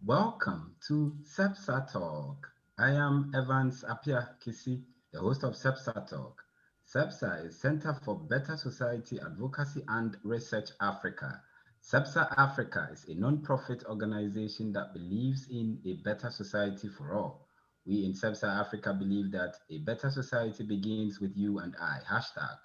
Welcome to CEBSAR Talk. I am Evans Apia Kisi, the host of CEBSAR Talk. CEBSAR is Center for Better Society Advocacy and Research Africa. CEBSAR Africa is a non-profit organization that believes in a better society for all. We in CEBSAR Africa believe that a better society begins with you and I. Hashtag,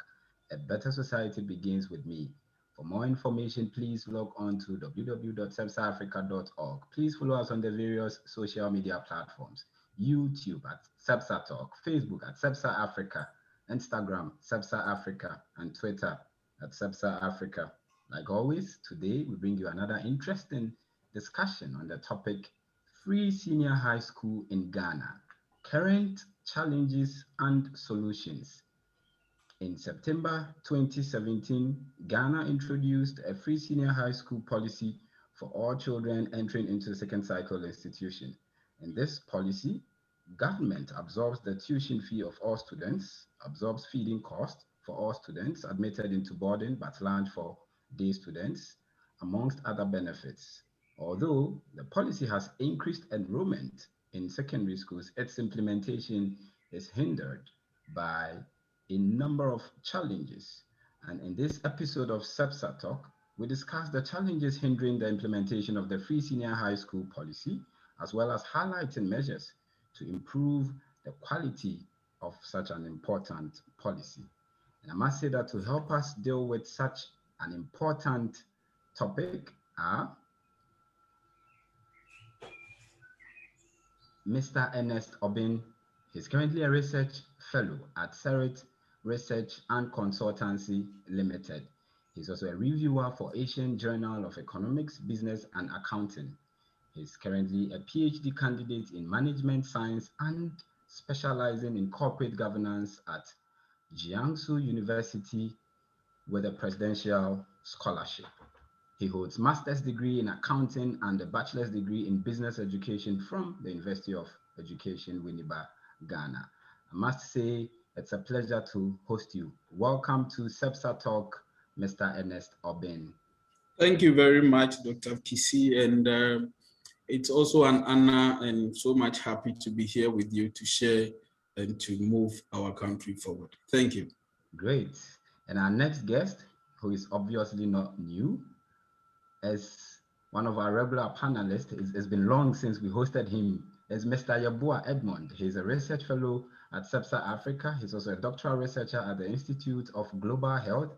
a better society begins with me. For more information, please log on to www.cebsarafrica.org. Please follow us on the various social media platforms: YouTube at CEBSAR Talk, Facebook at CEBSAR Africa, Instagram CEBSAR Africa, and Twitter at CEBSAR Africa. Like always, today we bring you another interesting discussion on the topic Free Senior High School in Ghana, Current Challenges and Solutions. In September 2017, Ghana introduced a free senior high school policy for all children entering into the second cycle institution. In this policy, government absorbs the tuition fee of all students, absorbs feeding costs for all students admitted into boarding but lunch for day students, amongst other benefits. Although the policy has increased enrollment in secondary schools, its implementation is hindered by a number of challenges. And in this episode of CEBSAR Talk, we discuss the challenges hindering the implementation of the free senior high school policy, as well as highlighting measures to improve the quality of such an important policy. And I must say that to help us deal with such an important topic are Mr. Ernest Obin. He's currently a research fellow at CERIT Research and Consultancy Limited. He's also a reviewer for Asian Journal of Economics, Business and Accounting. He's currently a PhD candidate in management science and specializing in corporate governance at Jiangsu University with a presidential scholarship. He holds master's degree in accounting and a bachelor's degree in business education from the University of Education, Winneba, Ghana. I must say, it's a pleasure to host you. Welcome to CEBSAR Talk, Mr. Ernest Obin. Thank you very much, Dr. Kisi, and it's also an honor and so much happy to be here with you to share and to move our country forward. Thank you. Great. And our next guest, who is obviously not new, as one of our regular panelists, it's been long since we hosted him, is Mr. Yeboah Edmond. He's a research fellow at CEBSAR Africa. He's also a doctoral researcher at the Institute of Global Health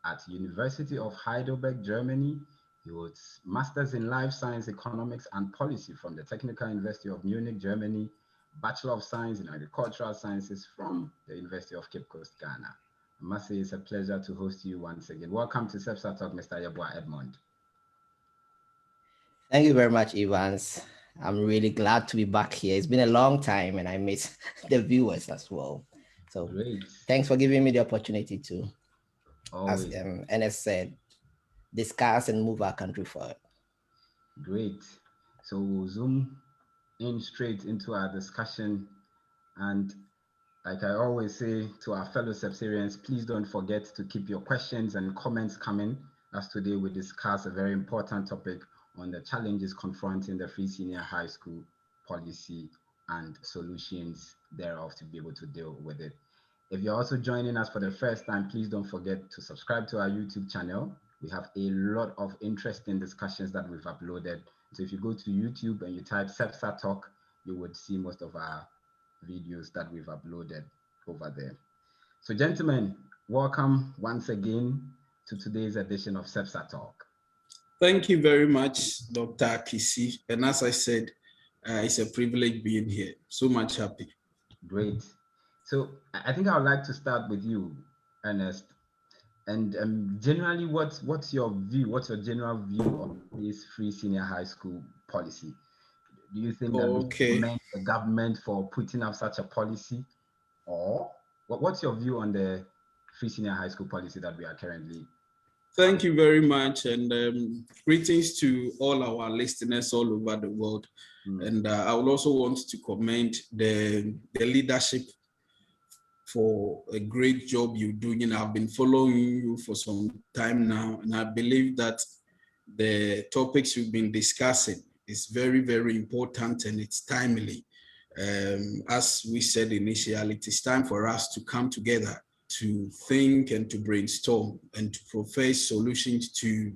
at University of Heidelberg, Germany. He holds Masters in Life Science Economics and Policy from the Technical University of Munich, Germany, Bachelor of Science in Agricultural Sciences from the University of Cape Coast, Ghana. I must say it's a pleasure to host you once again. Welcome to CEBSAR Talk, Mr. Yeboah Edmond. Thank you very much, Evans. I'm really glad to be back here. It's been a long time and I miss the viewers as well. So Great. Thanks for giving me the opportunity to, Always. as Ernest said, discuss and move our country forward. Great. So we'll zoom in straight into our discussion. And like I always say to our fellow CEBSArians, please don't forget to keep your questions and comments coming, as today we discuss a very important topic on the challenges confronting the free senior high school policy and solutions thereof to be able to deal with it. If you're also joining us for the first time, please don't forget to subscribe to our YouTube channel. We have a lot of interesting discussions that we've uploaded. So if you go to YouTube and you type CEBSAR Talk, you would see most of our videos that we've uploaded over there. So gentlemen, welcome once again to today's edition of CEBSAR Talk. Thank you very much, Dr. Kisi. And as I said, it's a privilege being here. So much happy. Great. So I think I would like to start with you, Ernest. And generally, what's your view? What's your general view of this free senior high school policy? Do you think that we should Okay. commend the government for putting up such a policy, or what's your view on the free senior high school policy that we are currently? Thank you very much, and greetings to all our listeners all over the world. And I would also want to commend the leadership for a great job you're doing. I've been following you for some time now, and I believe that the topics you've been discussing is very, very important and it's timely. As we said initially, it is time for us to come together to think and to brainstorm and to propose solutions to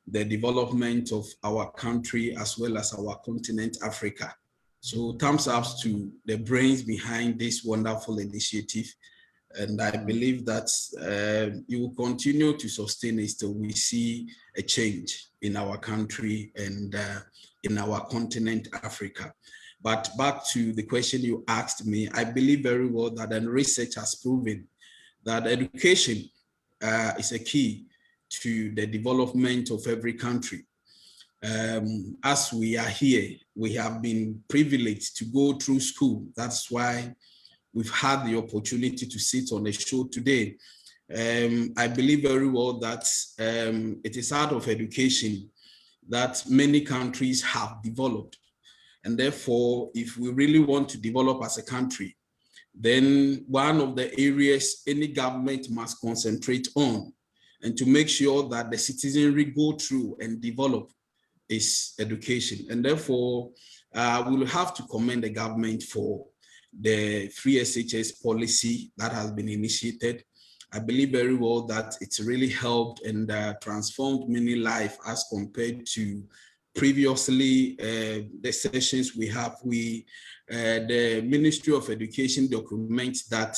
the development of our country as well as our continent, Africa. So thumbs up to the brains behind this wonderful initiative. And I believe that you will continue to sustain it till we see a change in our country and in our continent, Africa. But back to the question you asked me, I believe very well that the research has proven that education is a key to the development of every country. As we are here, we have been privileged to go through school. That's why we've had the opportunity to sit on the show today. I believe very well that it is out of education that many countries have developed. And therefore, if we really want to develop as a country, then one of the areas any government must concentrate on and to make sure that the citizenry go through and develop is education. And therefore, we'll have to commend the government for the free SHS policy that has been initiated. I believe very well that it's really helped and transformed many lives as compared to previously the sessions we have. The Ministry of Education documents that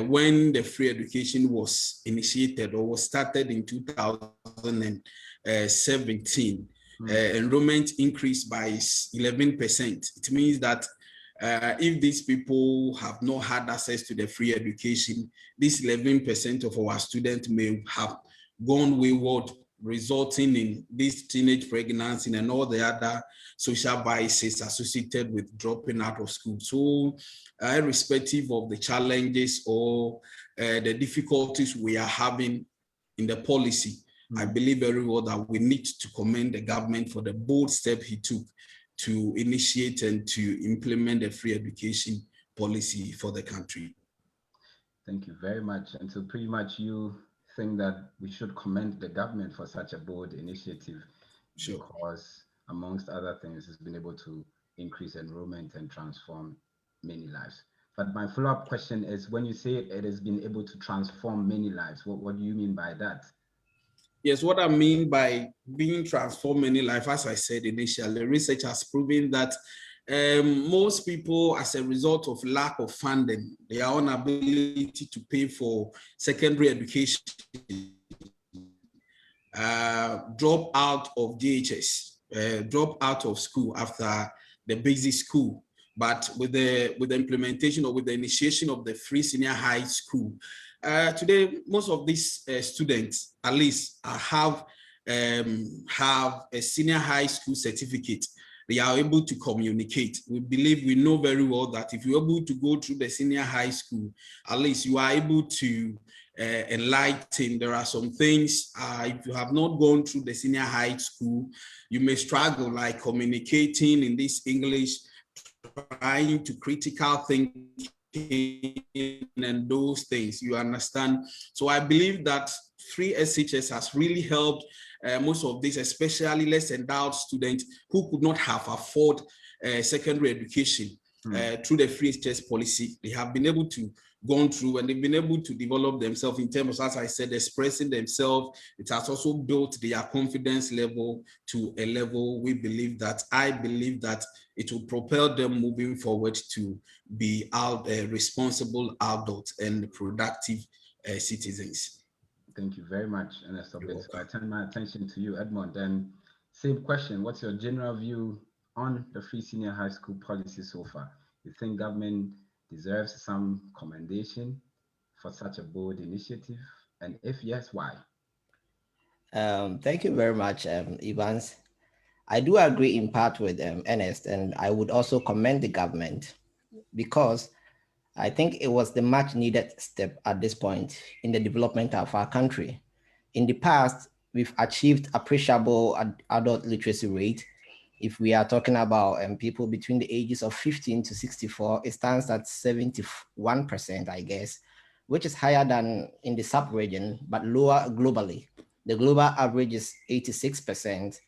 when the free education was initiated or was started in 2017, enrollment increased by 11%. It means that if these people have not had access to the free education, this 11% of our students may have gone wayward, resulting in this teenage pregnancy and all the other social biases associated with dropping out of school. So irrespective of the challenges or the difficulties we are having in the policy, I believe very well that we need to commend the government for the bold step he took to initiate and to implement a free education policy for the country. Thank you very much. And so pretty much you think that we should commend the government for such a bold initiative, Sure. because amongst other things, it's been able to increase enrollment and transform many lives. But my follow-up question is, when you say it has been able to transform many lives, what do you mean by that? Yes, what I mean by being transformed many lives, as I said initially, research has proven that most people, as a result of lack of funding, their own ability to pay for secondary education, drop out of JHS, drop out of school after the basic school. But with the implementation or with the initiation of the free senior high school, today most of these students at least have a senior high school certificate. They are able to communicate. We know very well that if you're able to go through the senior high school, at least you are able to enlighten. There are some things, if you have not gone through the senior high school, you may struggle, like communicating in this English, trying to critical thinking and those things, you understand. So I believe that free SHS has really helped most of these, especially less endowed students who could not have afford secondary education through the free SHS policy. They have been able to gone through and they've been able to develop themselves in terms of, as I said, expressing themselves. It has also built their confidence level to a level I believe that it will propel them moving forward to be responsible adults and productive citizens. Thank you very much, Ernesto You're Bin. So I welcome. turn my attention to you, Edmond. Then, same question. What's your general view on the free senior high school policy so far? You think government deserves some commendation for such a bold initiative? And if yes, why? Thank you very much, Evans. I do agree in part with Ernest, and I would also commend the government because I think it was the much needed step at this point in the development of our country. In the past, we've achieved appreciable adult literacy rate. If we are talking about people between the ages of 15 to 64, it stands at 71%, I guess, which is higher than in the sub-region, but lower globally. The global average is 86%,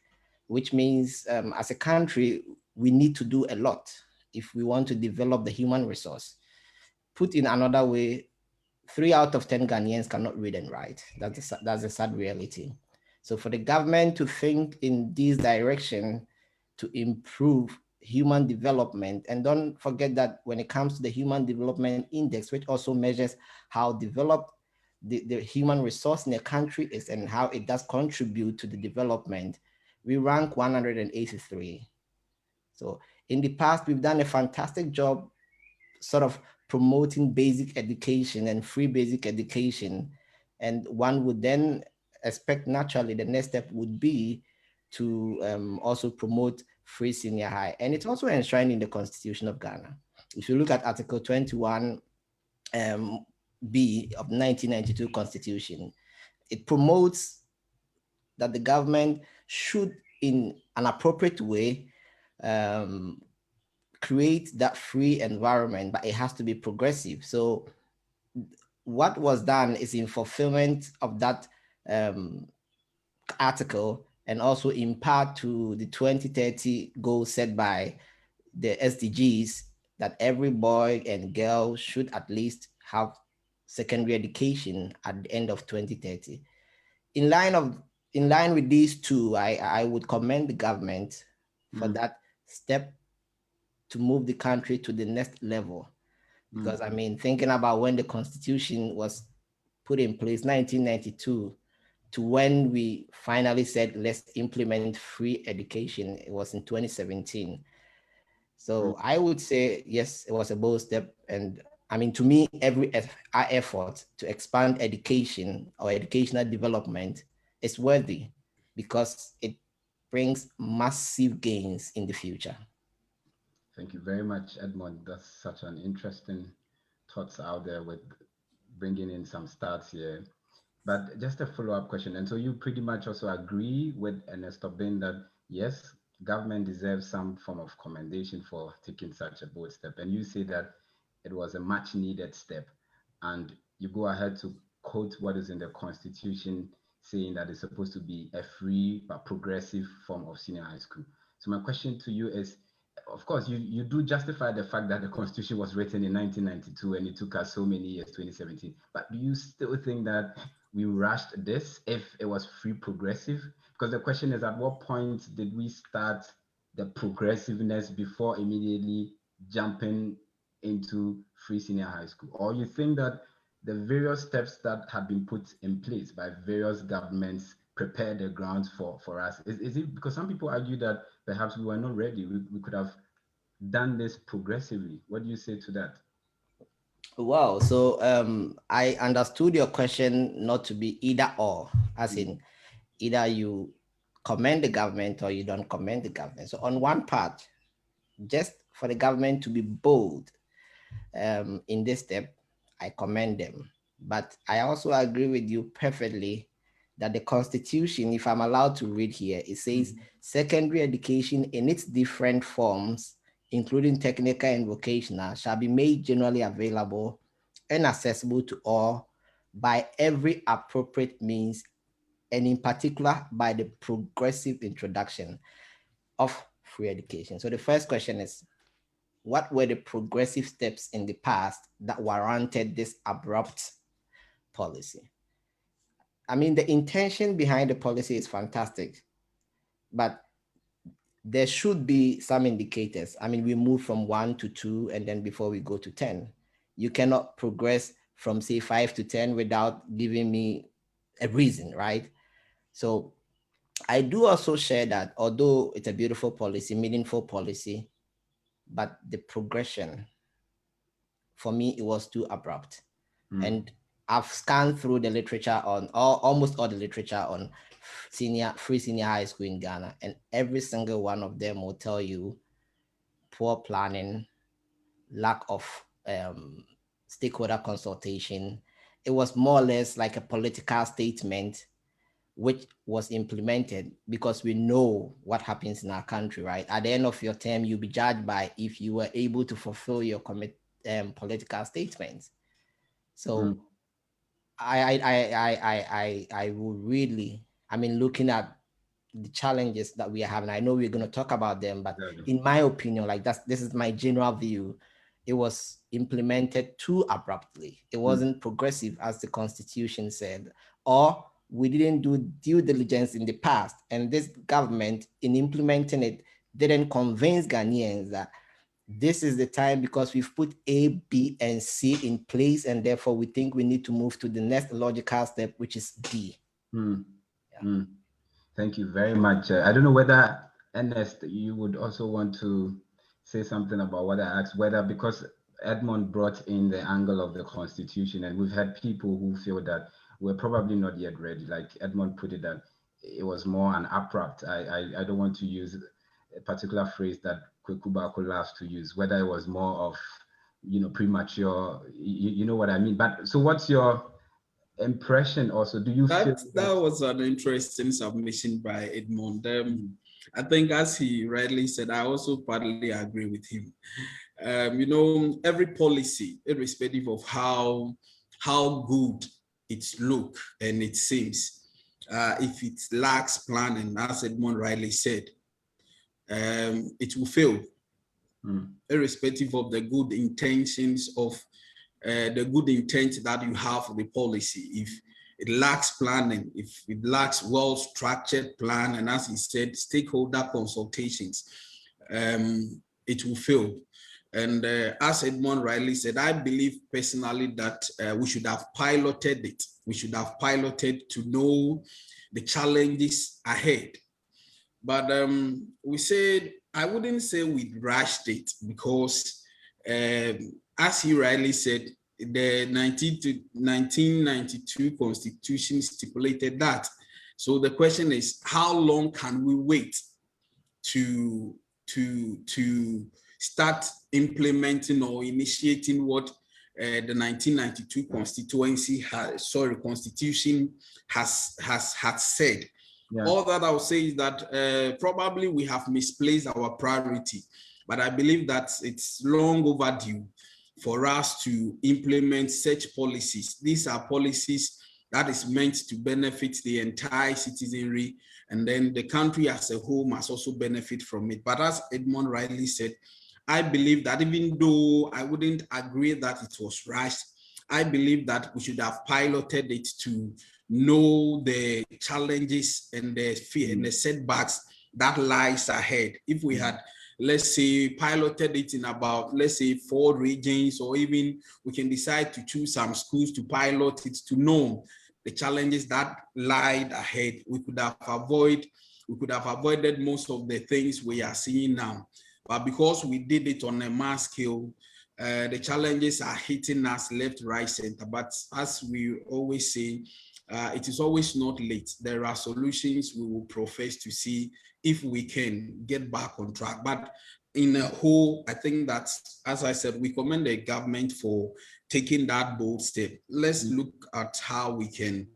which means as a country, we need to do a lot if we want to develop the human resource. Put in another way, 3 out of 10 Ghanaians cannot read and write. That's a sad reality. So for the government to think in this direction to improve human development, and don't forget that when it comes to the Human Development Index, which also measures how developed the human resource in a country is and how it does contribute to the development, we rank 183. So in the past, we've done a fantastic job sort of promoting basic education and free basic education. And one would then expect naturally the next step would be to also promote free senior high. And it's also enshrined in the Constitution of Ghana. If you look at Article 21 B of 1992 Constitution, it promotes that the government should, in an appropriate way, um, create that free environment, but it has to be progressive. So what was done is in fulfillment of that um, article, and also in part to the 2030 goal set by the SDGs, that every boy and girl should at least have secondary education at the end of 2030. In line of in line with these two, I would commend the government for Mm, that step to move the country to the next level. mm, Because I mean, thinking about when the Constitution was put in place, 1992, to when we finally said let's implement free education, it was in 2017. mm. So I would say yes, it was a bold step. And I mean, to me, our effort to expand education or educational development is worthy because it brings massive gains in the future. Thank you very much, Edmond. That's such an interesting thoughts out there with bringing in some stats here. But just a follow-up question. And so you pretty much also agree with Ernesto Bin that yes, government deserves some form of commendation for taking such a bold step. And you say that it was a much needed step. And you go ahead to quote what is in the constitution saying that it's supposed to be a free but progressive form of senior high school. So my question to you is, of course, you do justify the fact that the constitution was written in 1992 and it took us so many years, 2017. But do you still think that we rushed this if it was free progressive? Because the question is, at what point did we start the progressiveness before immediately jumping into free senior high school? Or you think that the various steps that have been put in place by various governments prepare the grounds for us? Is it because some people argue that perhaps we were not ready? We could have done this progressively. What do you say to that? Wow. So I understood your question not to be either or, as Mm, in either you commend the government or you don't commend the government. So on one part, just for the government to be bold in this step, I commend them. But I also agree with you perfectly that the Constitution, if I'm allowed to read here, it says mm, secondary education in its different forms, including technical and vocational, shall be made generally available and accessible to all by every appropriate means, and in particular by the progressive introduction of free education. So the first question is, what were the progressive steps in the past that warranted this abrupt policy? I mean, the intention behind the policy is fantastic, but there should be some indicators. I mean, we move from 1 to 2, and then before we go to 10, you cannot progress from say 5 to 10 without giving me a reason, right? So I do also share that although it's a beautiful policy, meaningful policy, but the progression, for me, it was too abrupt. And I've scanned through the literature on almost all the literature on free senior high school in Ghana, and every single one of them will tell you poor planning, lack of stakeholder consultation. It was more or less like a political statement which was implemented because we know what happens in our country, right? At the end of your term, you'll be judged by if you were able to fulfill your political statements. So I would really, I mean, looking at the challenges that we are having, I know we're going to talk about them, but in my opinion, like this is my general view, it was implemented too abruptly. It wasn't progressive as the Constitution said, or we didn't do due diligence in the past. And this government, in implementing it, didn't convince Ghanaians that this is the time because we've put A, B, and C in place, and therefore we think we need to move to the next logical step, which is D. Yeah. Thank you very much. I don't know whether, Ernest, you would also want to say something about what I asked, whether because Edmond brought in the angle of the Constitution, and we've had people who feel that we're probably not yet ready. Like Edmond put it, that it was more an abrupt. I don't want to use a particular phrase that Kwekubako loves to use, whether it was more of, premature, you know what I mean. But so what's your impression also? Do you feel that was an interesting submission by Edmond? I think, as he rightly said, I also partly agree with him. Every policy, irrespective of how good it look and it seems, if it lacks planning, as Edmond rightly said, it will fail, irrespective of the good intentions of the good intent that you have for the policy. If it lacks planning, if it lacks well-structured plan, and as he said, stakeholder consultations, it will fail. And as Edmond rightly said, I believe personally that we should have piloted it. We should have piloted to know the challenges ahead. But we said, I wouldn't say we rushed it because as he rightly said, the 1992 Constitution stipulated that. So the question is, how long can we wait to start implementing or initiating what the 1992 Constitution has said? Yeah. All that I'll say is that probably we have misplaced our priority, but I believe that it's long overdue for us to implement such policies. These are policies that is meant to benefit the entire citizenry, and then the country as a whole must also benefit from it. But as Edmond rightly said, I believe that even though I wouldn't agree that it was rushed, I believe that we should have piloted it to know the challenges and the fear and the setbacks that lies ahead. If we had, let's say, piloted it in about, let's say, 4 regions, or even we can decide to choose some schools to pilot it to know the challenges that lied ahead, we could have avoided most of the things we are seeing now. But because we did it on a mass scale, the challenges are hitting us left, right, center. But as we always say, it is always not late. There are solutions we will profess to see if we can get back on track. But in a whole, I think that, as I said, we commend the government for taking that bold step. Let's look at how we can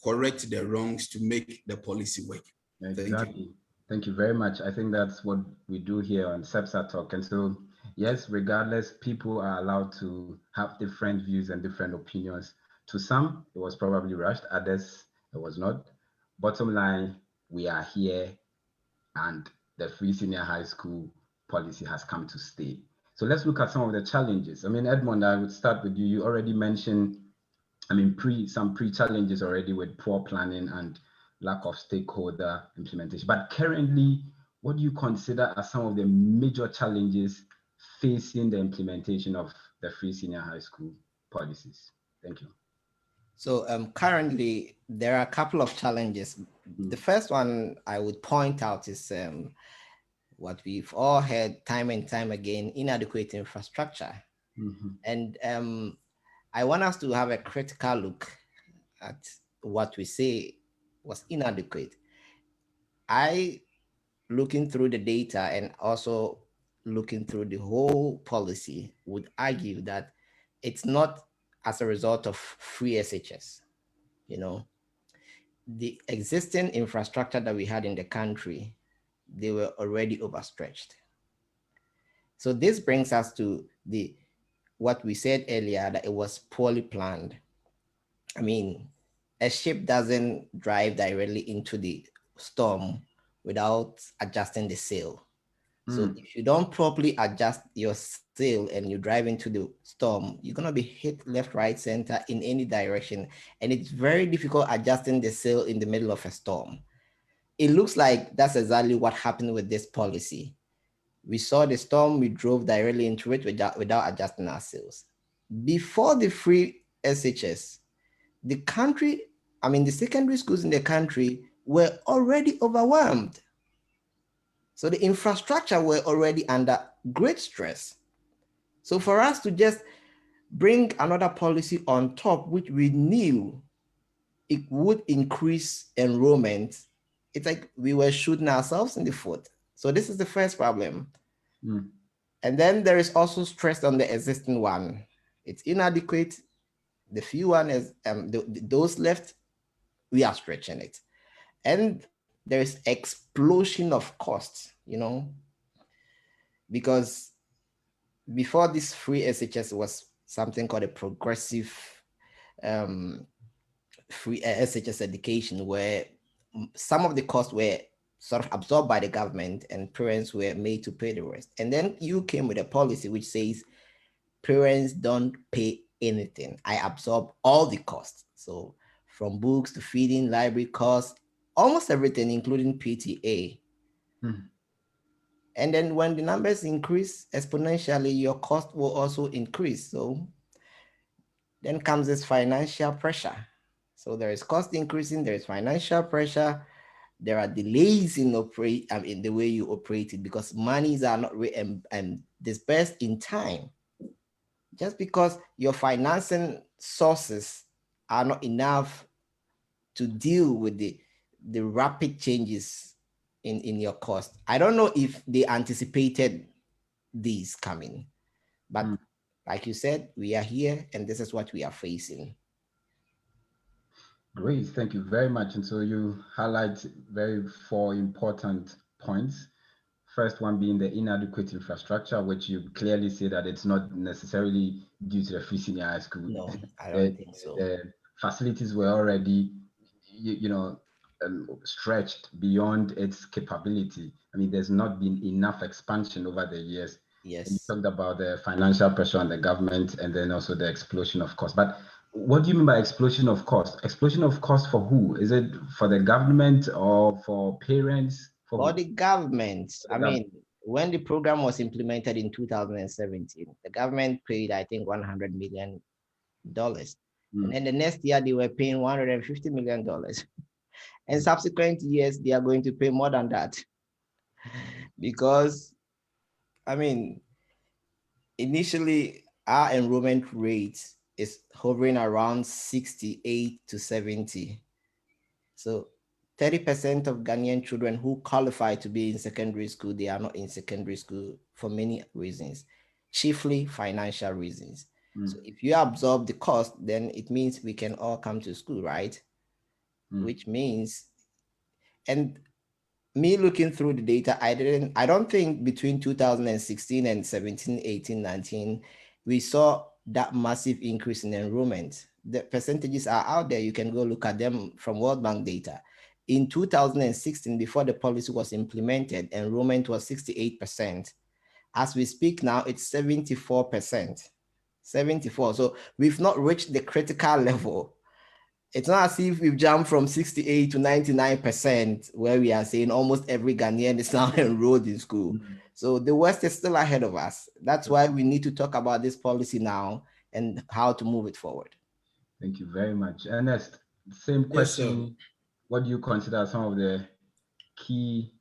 correct the wrongs to make the policy work. Exactly. Thank you very much. I think that's what we do here on CEBSAR Talk. And so, yes, regardless, people are allowed to have different views and different opinions. To some, it was probably rushed. Others, it was not. Bottom line, we are here, and the free senior high school policy has come to stay. So let's look at some of the challenges. I mean, Edmond, I would start with you. You already mentioned, some pre-challenges already with poor planning and lack of stakeholder implementation. But currently, what do you consider are some of the major challenges facing the implementation of the free senior high school policies? Thank you. So currently, there are a couple of challenges. The first one I would point out is what we've all heard time and time again, inadequate infrastructure. And I want us to have a critical look at what we say was inadequate. I, looking through the data and also looking through the whole policy, would argue that it's not as a result of free SHS. You know, the existing infrastructure that we had in the country, they were already overstretched. So this brings us to the what we said earlier, that it was poorly planned. I mean, a ship doesn't drive directly into the storm without adjusting the sail. So if you don't properly adjust your sail and you drive into the storm, you're going to be hit left, right, center in any direction. And it's very difficult adjusting the sail in the middle of a storm. It looks like that's exactly what happened with this policy. We saw the storm, we drove directly into it without adjusting our sails. Before the free SHS, the country, the secondary schools in the country were already overwhelmed. So the infrastructure were already under great stress. So for us to just bring another policy on top, which we knew it would increase enrollment, it's like we were shooting ourselves in the foot. So this is the first problem. And then there is also stress on the existing one. It's inadequate. The few one is those left, we are stretching it. And there is explosion of costs, because before this free SHS was something called a progressive free SHS education, where some of the costs were sort of absorbed by the government and parents were made to pay the rest. And then you came with a policy which says parents don't pay anything. I absorb all the costs. So from books to feeding, library costs, almost everything, including PTA. And then when the numbers increase exponentially, your cost will also increase. So then comes this financial pressure. So there is cost increasing, there is financial pressure, there are delays in the way you operate it, because monies are not dispersed in time. Just because your financing sources are not enough to deal with the rapid changes in your cost. I don't know if they anticipated these coming, but like you said, we are here and this is what we are facing. Great, thank you very much. And so you highlight four important points. First one being the inadequate infrastructure, which you clearly say that it's not necessarily due to the free senior high school. No, I don't think so. The facilities were already, stretched beyond its capability. I mean, there's not been enough expansion over the years. Yes. And you talked about the financial pressure on the government and then also the explosion of cost. But what do you mean by explosion of cost? Explosion of cost for who? Is it for the government or for parents? For the government. When the program was implemented in 2017, the government paid, I think, $100 million. And then the next year, they were paying $150 million. And subsequent years, they are going to pay more than that. Because, initially, our enrollment rate is hovering around 68 to 70. So 30% of Ghanaian children who qualify to be in secondary school, they are not in secondary school for many reasons, chiefly financial reasons. So if you absorb the cost, then it means we can all come to school, right? Which means, and me looking through the data, I don't think between 2016 and 17, 18, 19, we saw that massive increase in enrollment. The percentages are out there. You can go look at them from World Bank data. In 2016, before the policy was implemented, enrollment was 68%. As we speak now, it's 74%. 74. So we've not reached the critical level. It's not as if we've jumped from 68 to 99%, where we are saying almost every Ghanaian is now enrolled in school. So the West is still ahead of us. That's why we need to talk about this policy now and how to move it forward. Thank you very much. Ernest, same Yes, sir. question. What do you consider some of the key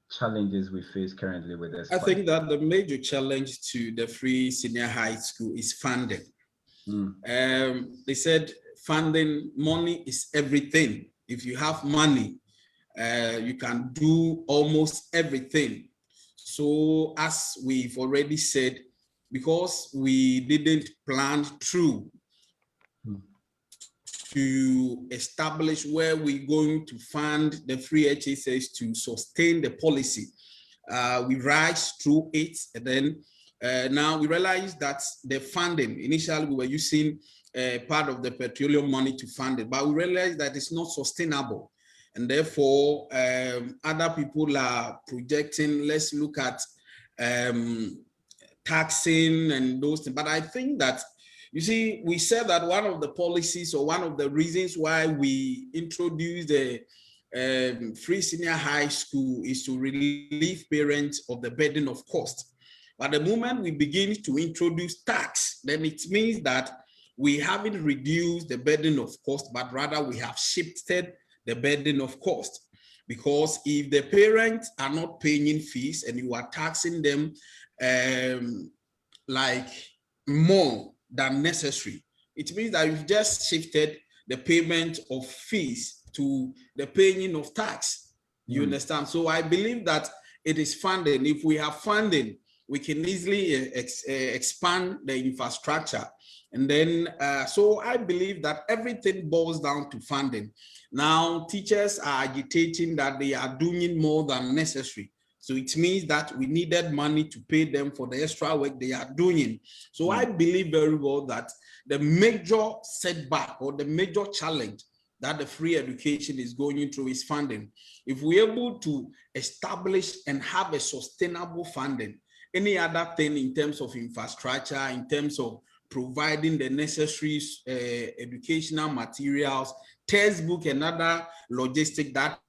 challenges we face currently with this I think policy? that the major challenge to the free senior high school is funding. They said funding, money is everything. If you have money, you can do almost everything. So as we've already said, because we didn't plan through to establish where we're going to fund the free HSS to sustain the policy, we rise through it, and then now we realize that the funding, initially we were using part of the petroleum money to fund it, but we realized that it's not sustainable. And therefore, other people are projecting, let's look at taxing and those things. But I think that, you see, we said that one of the policies or one of the reasons why we introduced the free senior high school is to relieve parents of the burden of cost. But the moment we begin to introduce tax, then it means that we haven't reduced the burden of cost, but rather we have shifted the burden of cost. Because if the parents are not paying fees and you are taxing them like more than necessary, it means that you've just shifted the payment of fees to the paying of tax. You understand? So I believe that it is funding. If we have funding, we can easily expand the infrastructure. And then, so I believe that everything boils down to funding. Now, teachers are agitating that they are doing more than necessary. So it means that we needed money to pay them for the extra work they are doing. So I believe very well that the major setback or the major challenge that the free education is going through is funding. If we're able to establish and have a sustainable funding, any other thing in terms of infrastructure, in terms of providing the necessary educational materials, textbook, and other logistic that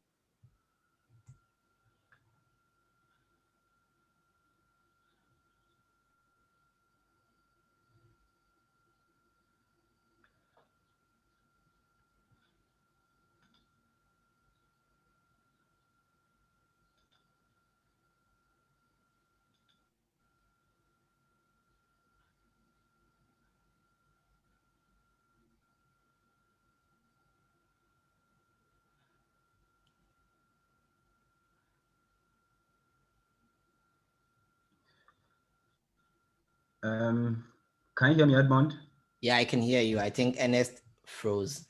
Can you hear me, Edmond? Yeah, I can hear you. I think Ernest froze.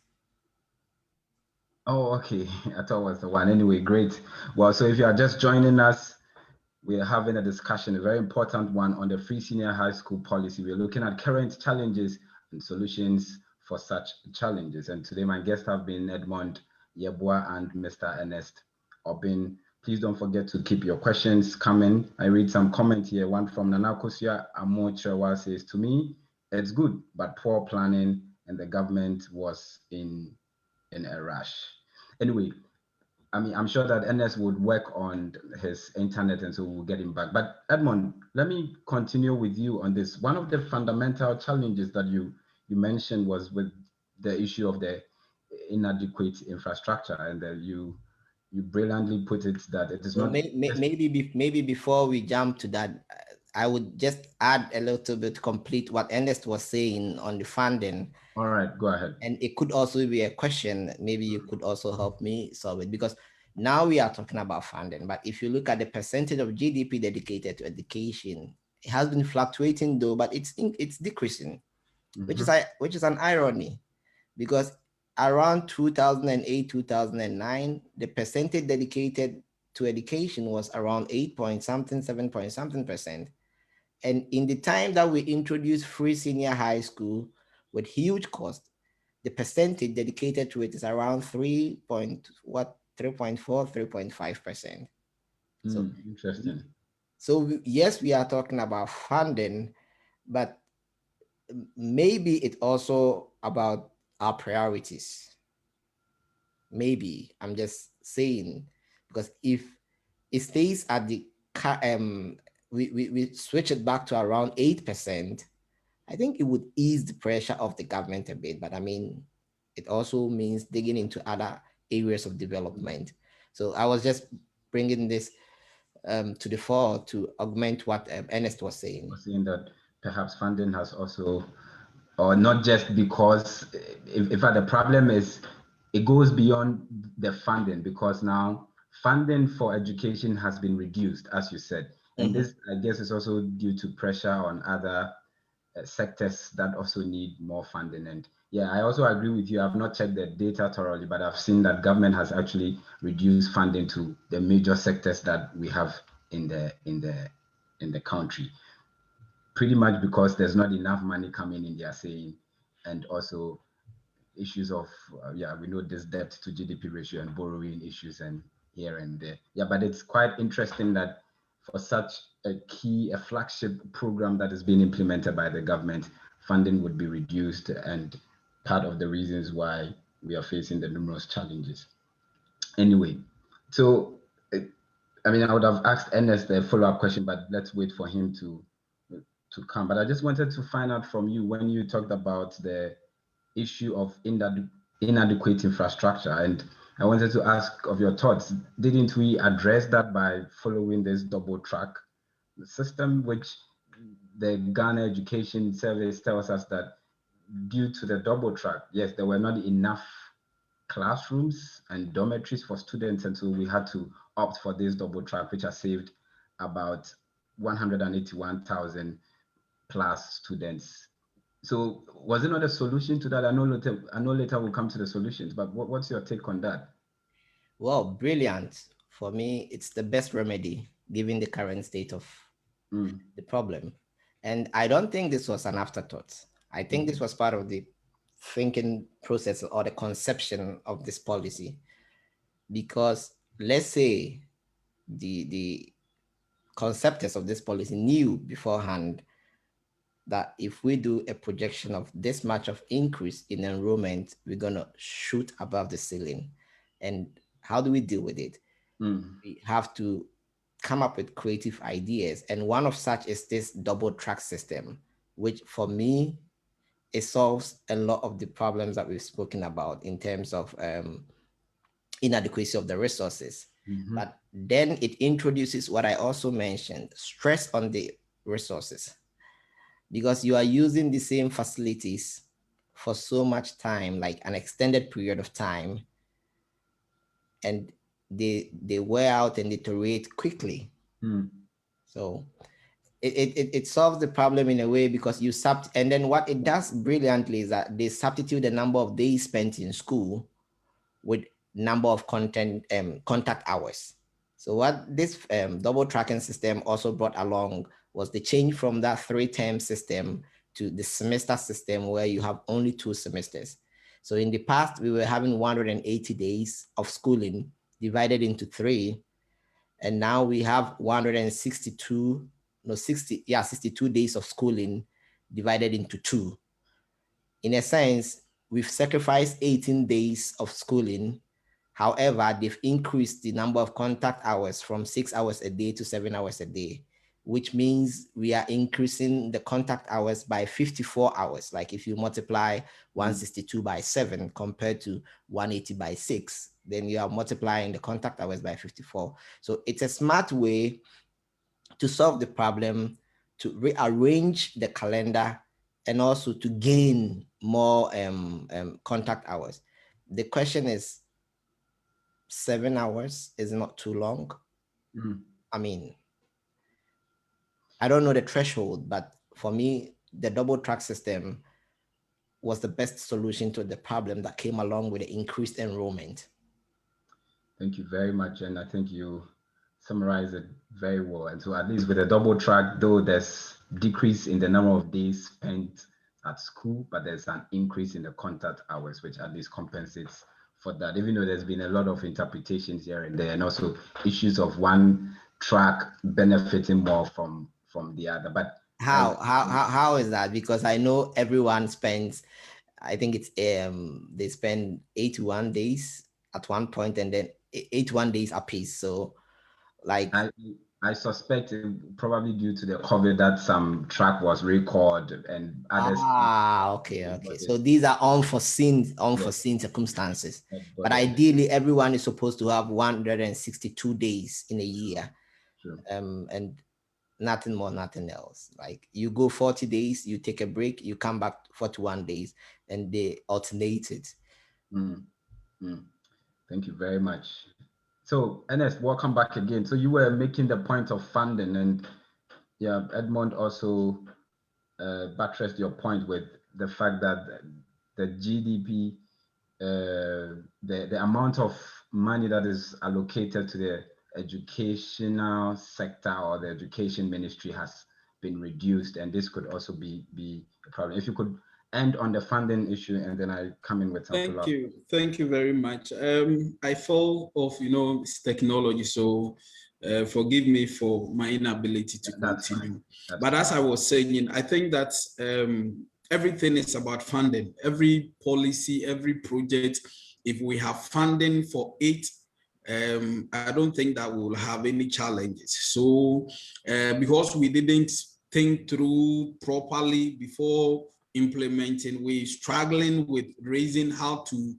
Oh, okay. I thought it was the one. Anyway, great. Well, so if you are just joining us, we are having a discussion, a very important one on the free senior high school policy. We're looking at current challenges and solutions for such challenges. And today my guests have been Edmond Yeboah and Mr. Ernest Obin. Please don't forget to keep your questions coming. I read some comment here. One from Nanakosia Amochewa says, to me, it's good, but poor planning and the government was in a rush. Anyway, I mean, I'm sure that Ernest would work on his internet and so we'll get him back. But Edmond, let me continue with you on this. One of the fundamental challenges that you mentioned was with the issue of the inadequate infrastructure, and that you brilliantly put it that it is So not. maybe before we jump to that, I would just add a little bit to complete what Ernest was saying on the funding. All right, go ahead. And it could also be a question. Maybe you could also help me solve it, because now we are talking about funding. But if you look at the percentage of GDP dedicated to education, it has been fluctuating though, but it's decreasing, which is an irony, because around 2008, 2009, the percentage dedicated to education was around 8 point something, 7 point something percent. And in the time that we introduced free senior high school with huge cost, the percentage dedicated to it is around 3.4, 3.5%. So interesting. So yes, we are talking about funding, but maybe it's also about our priorities. Maybe I'm just saying, because if it stays at the we switch it back to around 8%, I think it would ease the pressure of the government a bit. But I mean, it also means digging into other areas of development. So I was just bringing this to the fore to augment what Ernest was saying. Saying that perhaps funding has also, or not just because, if the problem is, it goes beyond the funding, because now funding for education has been reduced, as you said. And this, I guess, is also due to pressure on other sectors that also need more funding. And yeah, I also agree with you. I've not checked the data thoroughly, but I've seen that government has actually reduced funding to the major sectors that we have in the country, pretty much because there's not enough money coming in, they are saying. And also issues of we know this debt to GDP ratio and borrowing issues and here and there. Yeah, but it's quite interesting that for such a flagship program that is being implemented by the government, funding would be reduced, and part of the reasons why we are facing the numerous challenges. Anyway, so I mean, I would have asked Ernest a follow-up question, but let's wait for him to come. But I just wanted to find out from you, when you talked about the issue of inadequate infrastructure, and I wanted to ask of your thoughts. Didn't we address that by following this double track system, which the Ghana Education Service tells us that due to the double track, yes, there were not enough classrooms and dormitories for students, and so we had to opt for this double track, which has saved about 181,000 plus students. So was it not a solution to that? I know later we'll come to the solutions, but what's your take on that? Well, brilliant. For me, it's the best remedy given the current state of the problem. And I don't think this was an afterthought. I think this was part of the thinking process or the conception of this policy. Because let's say the conceptors of this policy knew beforehand that if we do a projection of this much of increase in enrollment, we're going to shoot above the ceiling. And how do we deal with it? We have to come up with creative ideas. And one of such is this double track system, which for me, it solves a lot of the problems that we've spoken about in terms of inadequacy of the resources. But then it introduces what I also mentioned, stress on the resources, because you are using the same facilities for so much time, like an extended period of time, and they wear out and deteriorate quickly. So it solves the problem in a way, because you and then what it does brilliantly is that they substitute the number of days spent in school with number of contact hours. So what this double tracking system also brought along was the change from that 3-term system to the semester system, where you have only 2 semesters. So in the past, we were having 180 days of schooling divided into 3. And now we have 62 days of schooling divided into 2. In a sense, we've sacrificed 18 days of schooling. However, they've increased the number of contact hours from 6 hours a day to 7 hours a day, which means we are increasing the contact hours by 54 hours. Like if you multiply 162 by 7 compared to 180 by 6, then you are multiplying the contact hours by 54. So it's a smart way to solve the problem, to rearrange the calendar, and also to gain more contact hours. The question is, 7 hours is not too long. I mean, I don't know the threshold, but for me, the double track system was the best solution to the problem that came along with the increased enrollment. Thank you very much. And I think you summarized it very well. And so at least with a double track, though there's decrease in the number of days spent at school, but there's an increase in the contact hours, which at least compensates for that, even though there's been a lot of interpretations here and there, and also issues of one track benefiting more from the other. But how is that? Because I know everyone spends, I think it's they spend 81 days at one point, and then 81 days apiece. So like I suspect probably due to the COVID that some track was recalled and others. Okay. So these are unforeseen circumstances. But ideally, everyone is supposed to have 162 days in a year. True. And nothing more, nothing else. Like you go 40 days, you take a break, you come back 41 days, and they alternate it. Thank you very much. So, Ernest, welcome back again. So you were making the point of funding, and yeah, Edmond also buttressed your point with the fact that the GDP, the amount of money that is allocated to the educational sector or the education ministry has been reduced, and this could also be a problem. If you could end on the funding issue, and then I come in with some follow-up. Thank you very much. I fall off, technology, so forgive me for my inability to continue. But as I was saying, I think that everything is about funding. Every policy, every project, if we have funding for it, I don't think that we'll have any challenges. So because we didn't think through properly before implementing, we're struggling with raising how to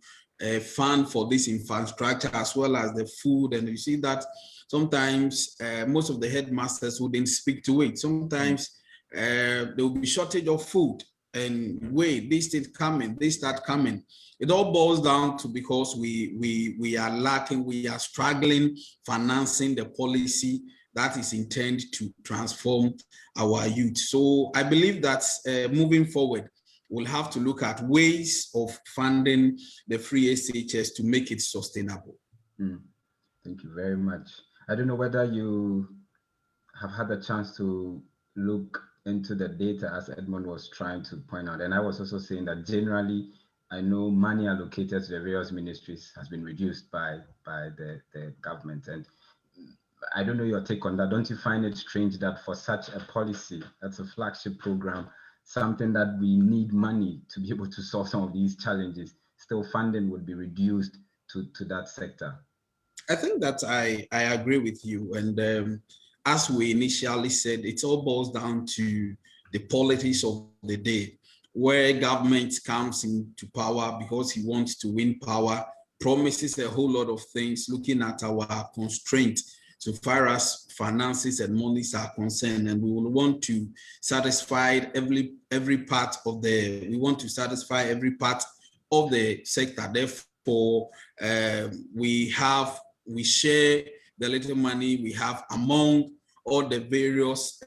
fund for this infrastructure as well as the food. And you see that sometimes most of the headmasters wouldn't speak to it. Sometimes there will be shortage of food, and wait, they start coming. It all boils down to because we are lacking, we are struggling financing the policy that is intended to transform our youth. So I believe that moving forward, we'll have to look at ways of funding the free SHS to make it sustainable. Thank you very much. I don't know whether you have had a chance to look into the data as Edmond was trying to point out. And I was also saying that generally, I know money allocated to the various ministries has been reduced by the government. And I don't know your take on that. Don't you find it strange that for such a policy, that's a flagship program, something that we need money to be able to solve some of these challenges, still funding would be reduced to that sector? I think that I agree with you. And as we initially said, it all boils down to the politics of the day, where government comes into power because he wants to win power, promises a whole lot of things, looking at our constraints so far as finances and monies are concerned, and we will want to satisfy every part of the sector. Therefore, we share the little money we have among all the various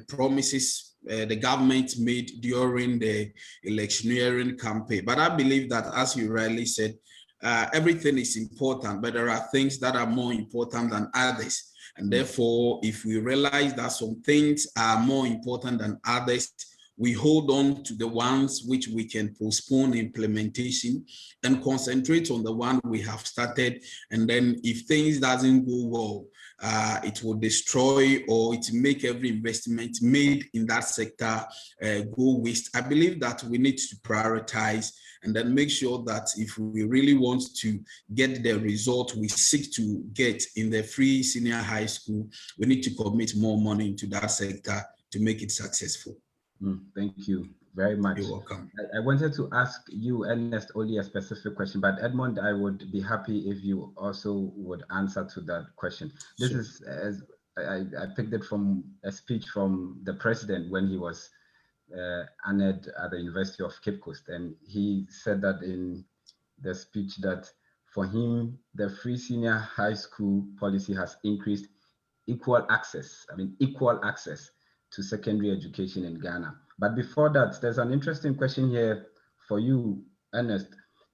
promises the government made during the electioneering campaign. But I believe that, as you rightly said, everything is important, but there are things that are more important than others. And therefore, if we realize that some things are more important than others, we hold on to the ones which we can postpone implementation and concentrate on the one we have started. And then if things doesn't go well, it will destroy or it make every investment made in that sector go waste. I believe that we need to prioritize and then make sure that if we really want to get the result we seek to get in the free senior high school, we need to commit more money into that sector to make it successful. Thank you very much. You're welcome. I wanted to ask you, Ernest, only a specific question, but Edmond, I would be happy if you also would answer to that question. This is, as I picked it from a speech from the president when he was honored at the University of Cape Coast, and he said that in the speech that for him, the free senior high school policy has increased equal access to secondary education in Ghana. But before that, there's an interesting question here for you, Ernest.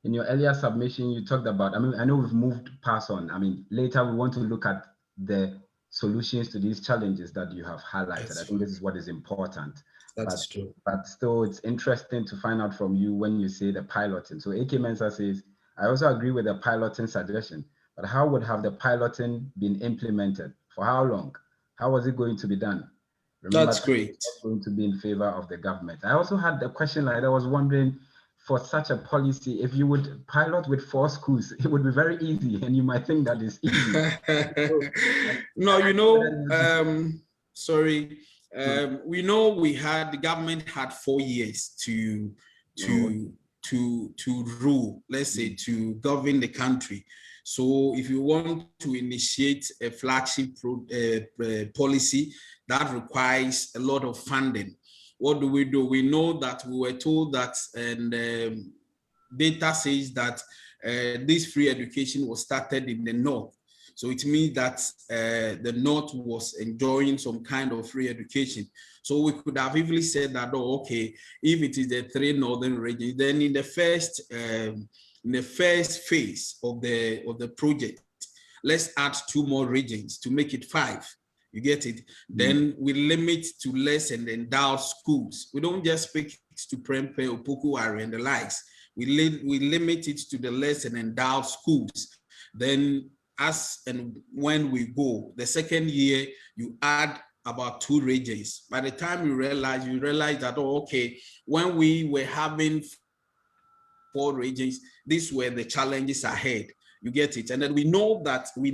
In your earlier submission, you talked about, I know we've moved past on. Later we want to look at the solutions to these challenges that you have highlighted. I think this is what is important. That's true. But still, it's interesting to find out from you when you say the piloting. So AK Mensa says, I also agree with the piloting suggestion, but how would have the piloting been implemented? For how long? How was it going to be done? Remember, that's great. Going to be in favor of the government. I also had a question like I was wondering, for such a policy. If you would pilot with 4 schools, it would be very easy, and you might think that it's easy. No, sorry. We know the government had 4 years to rule, let's say, to govern the country. So if you want to initiate a flagship policy that requires a lot of funding, what do? We know that we were told that, and data says that this free education was started in the north. So it means that the North was enjoying some kind of free education. So we could have easily said that, oh, okay, if it is the 3 northern regions, then in the first phase of the project, let's add 2 more regions to make it 5. You get it? Then we limit to less and endowed schools. We don't just speak to Prempe or Pokuwari and the likes. We limit it to the less and endowed schools. Then as and when we go, the second year, you add about 2 regions. By the time you realize that, oh, okay, when we were having 4 regions, these were the challenges ahead. You get it? And then we know that we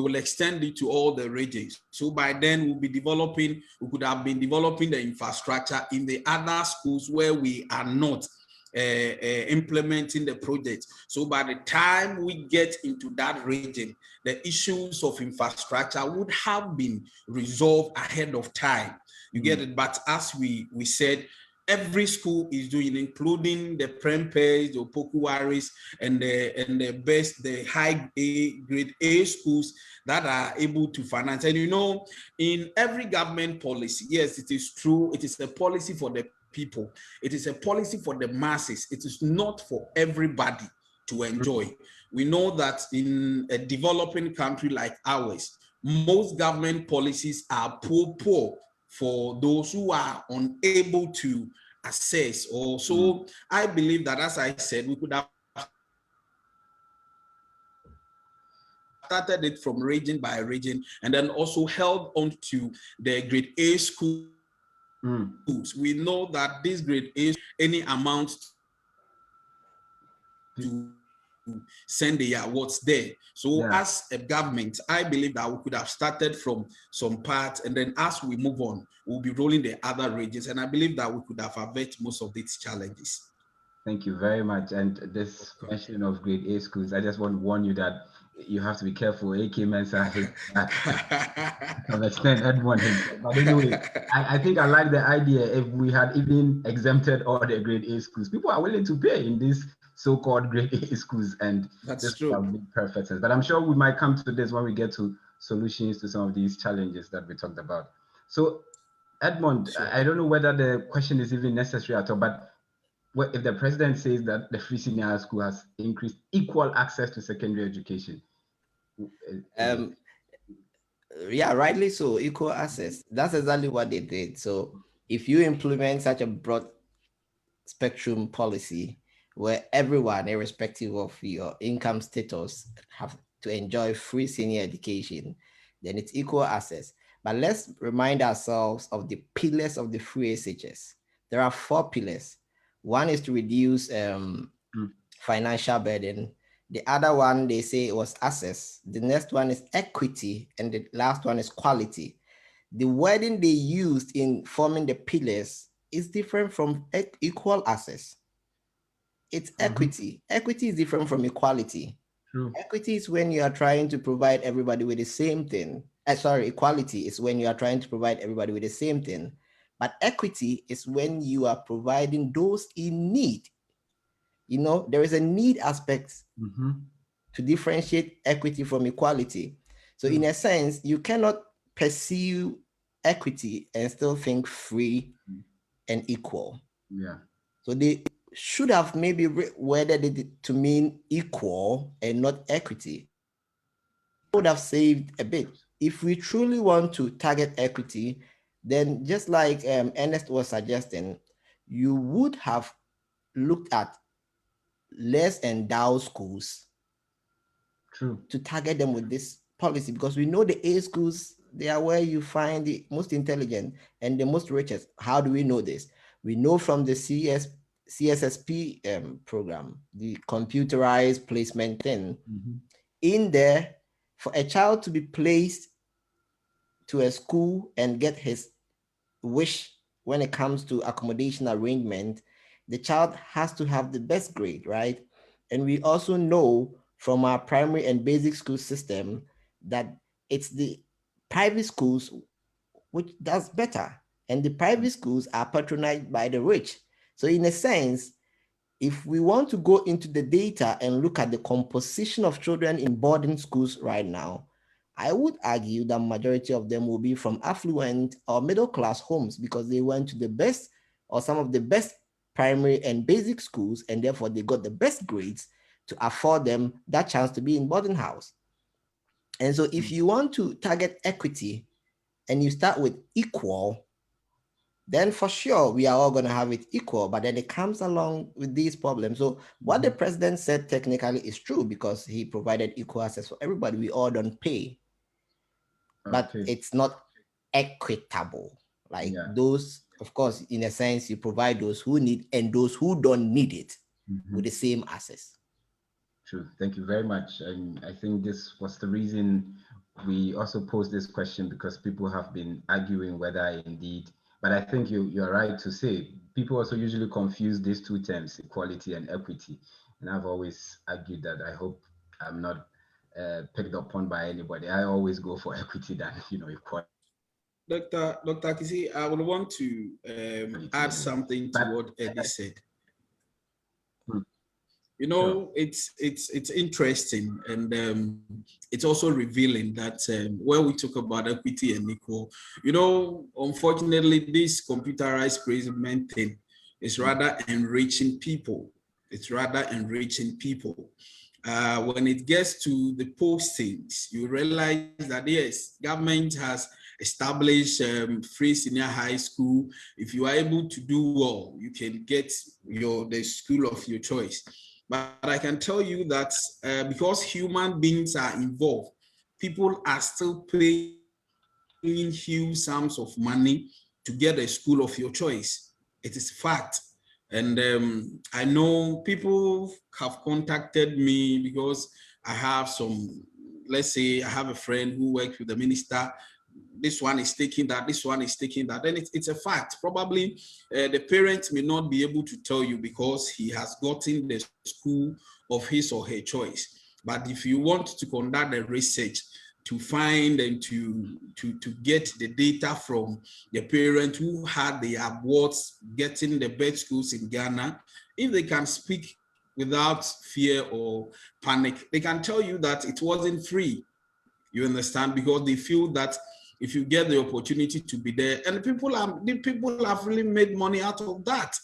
will extend it to all the regions. So by then we could have been developing the infrastructure in the other schools where we are not implementing the project. So by the time we get into that region, the issues of infrastructure would have been resolved ahead of time. You get it? But as we said, every school is doing, including the Prempes, the Opokuwaris, and the high grade A schools that are able to finance. And you know, in every government policy, yes, it is true, it is a policy for the people. It is a policy for the masses. It is not for everybody to enjoy. We know that in a developing country like ours, most government policies are poor for those who are unable to access. Or so I believe that, as I said, we could have started it from region by region, and then also held on to the grade A schools. We know that this grade A, any amount to send the awards there. So as a government, I believe that we could have started from some parts, and then as we move on, we'll be rolling the other regions. And I believe that we could have averted most of these challenges. Thank you very much. And this mention of grade A schools, I just want to warn you that you have to be careful. AK Mensa hit that. To extent Edmond himself. But anyway, I think I like the idea. If we had even exempted all the grade A schools, people are willing to pay in these so-called grade A schools, and that's true. Would make perfect sense. But I'm sure we might come to this when we get to solutions to some of these challenges that we talked about. So, Edmond, sure. I don't know whether the question is even necessary at all, but if the president says that the free senior high school has increased equal access to secondary education, yeah, rightly so, equal access. That's exactly what they did. So if you implement such a broad spectrum policy where everyone, irrespective of your income status, have to enjoy free senior education, then it's equal access. But let's remind ourselves of the pillars of the free SHS. There are 4 pillars. One is to reduce financial burden. The other one, they say it was access. The next one is equity. And the last one is quality. The wording they used in forming the pillars is different from equal access. It's equity. Equity is different from equality. True. Equity is when you are trying to provide everybody with the same thing. Equality is when you are trying to provide everybody with the same thing. But equity is when you are providing those in need. You know, there is a need aspect to differentiate equity from equality. So in a sense, you cannot pursue equity and still think free and equal. Yeah. So they should have maybe worded it to mean equal and not equity. Would have saved a bit. If we truly want to target equity, then just like Ernest was suggesting, you would have looked at less endowed schools. True. To target them with this policy, because we know the A schools, they are where you find the most intelligent and the most richest. How do we know this? We know from the CSSP program, the computerized placement thing. Mm-hmm. In there, for a child to be placed to a school and get his wish when it comes to accommodation arrangement, the child has to have the best grade, right? And we also know from our primary and basic school system that it's the private schools which does better. And the private schools are patronized by the rich. So in a sense, if we want to go into the data and look at the composition of children in boarding schools right now, I would argue that majority of them will be from affluent or middle class homes because they went to the best or some of the best primary and basic schools, and therefore they got the best grades to afford them that chance to be in boarding house. And so if you want to target equity and you start with equal, then for sure we are all going to have it equal. But then it comes along with these problems. So what the president said technically is true because he provided equal access for everybody. We all don't pay, but it's not equitable. Like those, of course, in a sense, you provide those who need and those who don't need it with the same access. True. Thank you very much. And I think this was the reason we also posed this question, because people have been arguing whether indeed, but I think you're right to say people also usually confuse these two terms, equality and equity. And I've always argued that. I hope I'm not picked upon by anybody. I always go for equity than equality. Dr. Kisi, I would want to add something to what Eddie said. You know, it's interesting, and it's also revealing that when we talk about equity and equal, unfortunately, this computerized placement thing is rather enriching people. It's rather enriching people. When it gets to the postings, you realize that yes, government has established free senior high school. If you are able to do well, you can get the school of your choice. But I can tell you that because human beings are involved, people are still paying huge sums of money to get a school of your choice. It is fact. And I know people have contacted me because I have some, let's say I have a friend who works with the minister. This one is taking that, this one is taking that. Then it's a fact. Probably the parent may not be able to tell you because he has gotten the school of his or her choice. But if you want to conduct the research to find and to get the data from the parent who had the awards getting the best schools in Ghana, if they can speak without fear or panic, they can tell you that it wasn't free. You understand? Because they feel that if you get the opportunity to be there, and people have really made money out of that.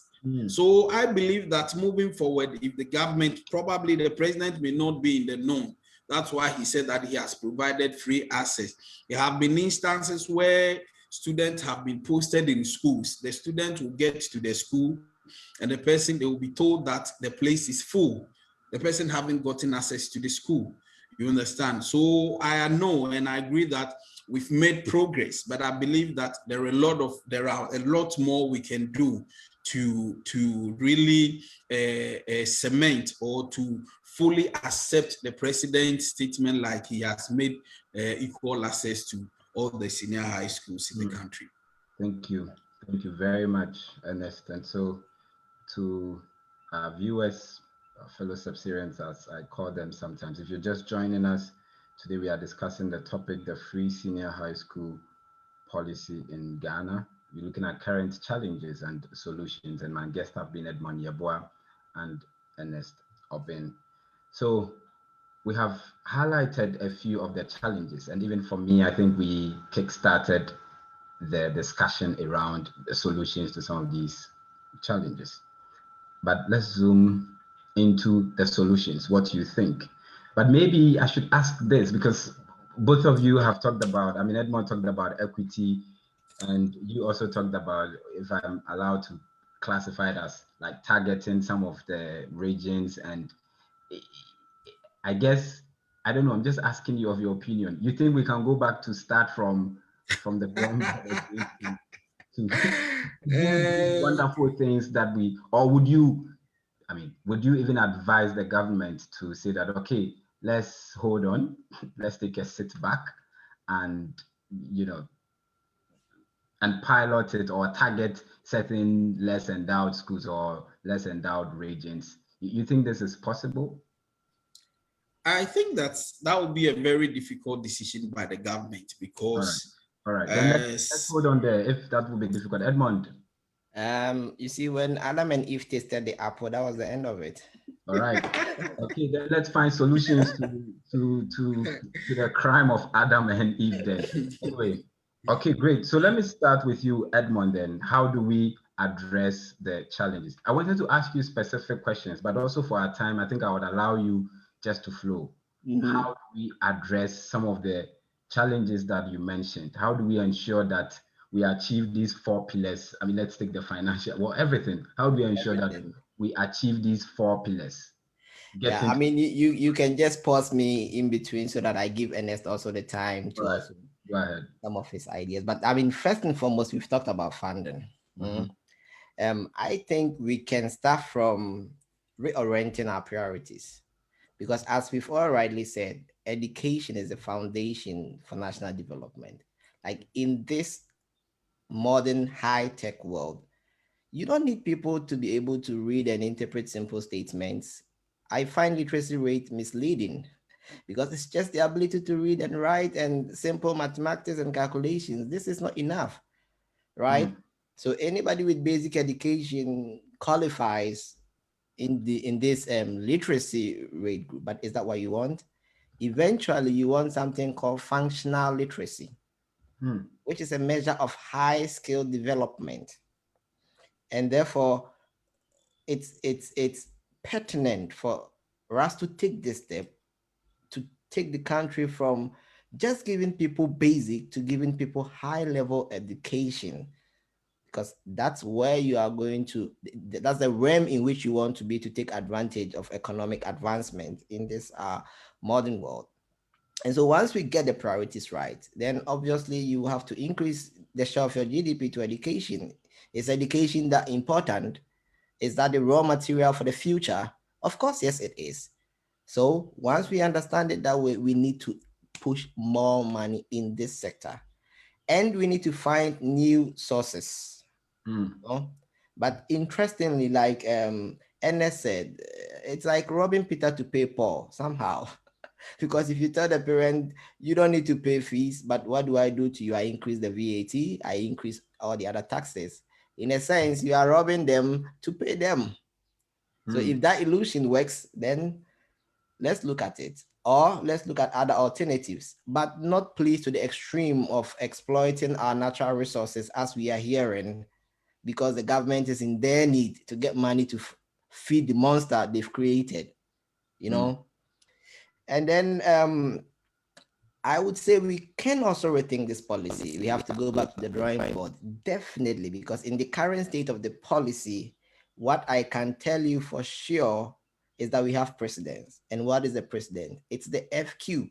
So I believe that moving forward, if the government, probably the president may not be in the know. That's why he said that he has provided free access. There have been instances where students have been posted in schools. The student will get to the school and they will be told that the place is full. The person haven't gotten access to the school. You understand? So I know and I agree that we've made progress, but I believe that there are a lot more we can do to really cement or to fully accept the president's statement like he has made equal access to all the senior high schools in the country. Thank you. Thank you very much, Ernest. And so to our viewers, our fellow Subsyrians, as I call them sometimes, if you're just joining us, today we are discussing the topic, the free senior high school policy in Ghana. We're looking at current challenges and solutions, and my guests have been Edmond Yeboah and Ernest Obin. So we have highlighted a few of the challenges, and even for me, I think we kick-started the discussion around the solutions to some of these challenges. But let's zoom into the solutions, what you think. But maybe I should ask this, because both of you have talked about, Edmond talked about equity, and you also talked about, if I'm allowed to classify it as like targeting some of the regions. And I guess, I don't know, I'm just asking you of your opinion. You think we can go back to start from the ground to do these wonderful things that or would you even advise the government to say that, okay, let's hold on, let's take a sit back and, and pilot it or target certain less endowed schools or less endowed regions? You think this is possible? I think that would be a very difficult decision by the government because all right. Then let's hold on there if that would be difficult. Edmond. You see, when Adam and Eve tasted the apple, that was the end of it. All right. Okay, then let's find solutions to the crime of Adam and Eve then. Anyway, okay, great. So let me start with you, Edmond, then. How do we address the challenges? I wanted to ask you specific questions, but also for our time, I think I would allow you just to flow. How do we address some of the challenges that you mentioned? How do we ensure that we achieve these 4 pillars? I mean, let's take the financial, everything. How do we ensure that we achieve these 4 pillars? I mean, you can just pause me in between so that I give Ernest also the time to also go ahead. Some of his ideas. But I mean, first and foremost, we've talked about funding. I think we can start from reorienting our priorities, because as we've all rightly said, education is the foundation for national development. Like in this modern high-tech world, you don't need people to be able to read and interpret simple statements. I find literacy rate misleading because it's just the ability to read and write and simple mathematics and calculations. This is not enough, right? So anybody with basic education qualifies in this literacy rate group. But is that what you want? Eventually, you want something called functional literacy, which is a measure of high skill development. And therefore, it's pertinent for us to take this step to take the country from just giving people basic to giving people high level education, because that's where you are going to, that's the realm in which you want to be to take advantage of economic advancement in this modern world. And so once we get the priorities right, then obviously you have to increase the share of your GDP to education. Is education that important? Is that the raw material for the future? Of course, yes, it is. So once we understand it that way, we need to push more money in this sector. And we need to find new sources. But interestingly, like Ernest said, it's like robbing Peter to pay Paul somehow. Because if you tell the parent, you don't need to pay fees, but what do I do to you? I increase the VAT, I increase all the other taxes. In a sense, you are robbing them to pay them. So if that illusion works, then let's look at it. Or let's look at other alternatives, but not please to the extreme of exploiting our natural resources as we are hearing, because the government is in their need to get money to feed the monster they've created, you know? And then I would say we can also rethink this policy. We have to go back to the drawing board, definitely, because in the current state of the policy, what I can tell you for sure is that we have precedents. And what is the precedent? It's the FQ.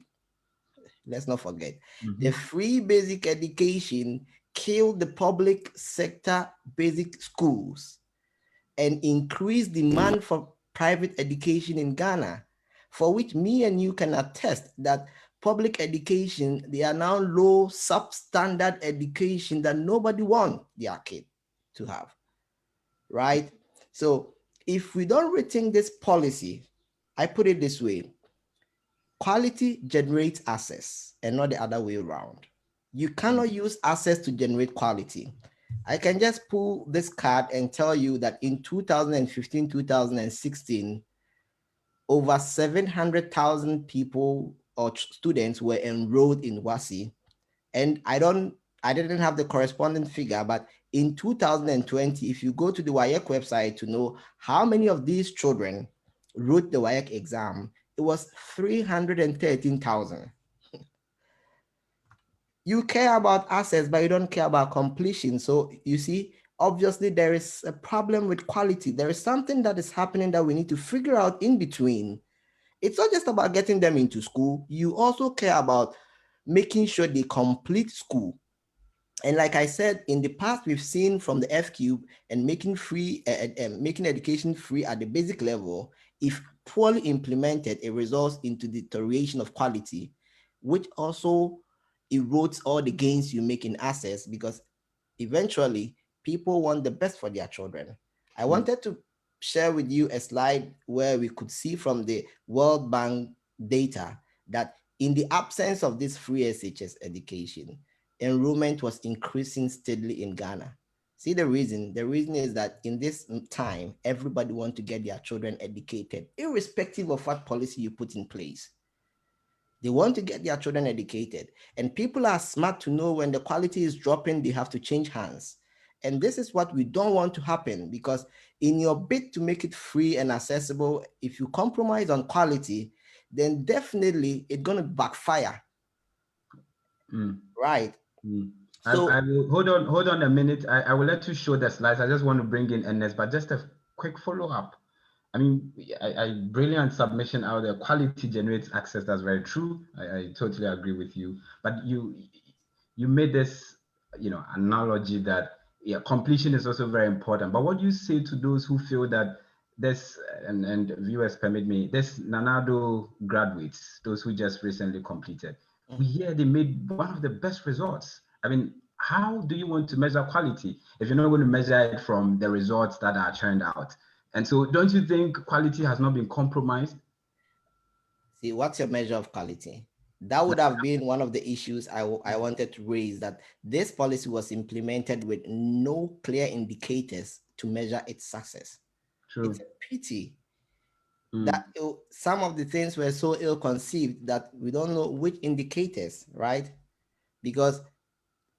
Let's not forget. The free basic education killed the public sector basic schools and increased demand for private education in Ghana, for which me and you can attest that public education, they are now low substandard education that nobody wants their kid to have, right? So if we don't rethink this policy, I put it this way, quality generates access and not the other way around. You cannot use access to generate quality. I can just pull this card and tell you that in 2015, 2016, over 700,000 people or students were enrolled in WASI. And I didn't have the corresponding figure, but in 2020, if you go to the WAEC website to know how many of these children wrote the WAEC exam, it was 313,000. You care about access, but you don't care about completion. So you see, obviously there is a problem with quality. There is something that is happening that we need to figure out in between. It's not just about getting them into school. You also care about making sure they complete school. And like I said, in the past, we've seen from the F cube and making education free at the basic level, if poorly implemented, it results into deterioration of quality, which also erodes all the gains you make in access, because eventually people want the best for their children. I wanted to share with you a slide where we could see from the World Bank data that in the absence of this free SHS education, enrollment was increasing steadily in Ghana. See the reason? The reason is that in this time, everybody wants to get their children educated, irrespective of what policy you put in place. They want to get their children educated. And people are smart to know when the quality is dropping, they have to change hands. And this is what we don't want to happen, because in your bid to make it free and accessible, if you compromise on quality, then definitely it's going to backfire. Right. So I will hold on a minute. I will let you show the slides. I just want to bring in Ernest, but just a quick follow-up. I mean, I brilliant submission out there. Quality generates access. That's very true. I totally agree with you. But you made this, analogy that completion is also very important. But what do you say to those who feel that this, and viewers permit me, this Nanado graduates, those who just recently completed, we hear they made one of the best results. I mean, how do you want to measure quality if you're not going to measure it from the results that are churned out? And so don't you think quality has not been compromised? See, what's your measure of quality? That would have been one of the issues I wanted to raise, that this policy was implemented with no clear indicators to measure its success. True. It's a pity that some of the things were so ill-conceived that we don't know which indicators, right? Because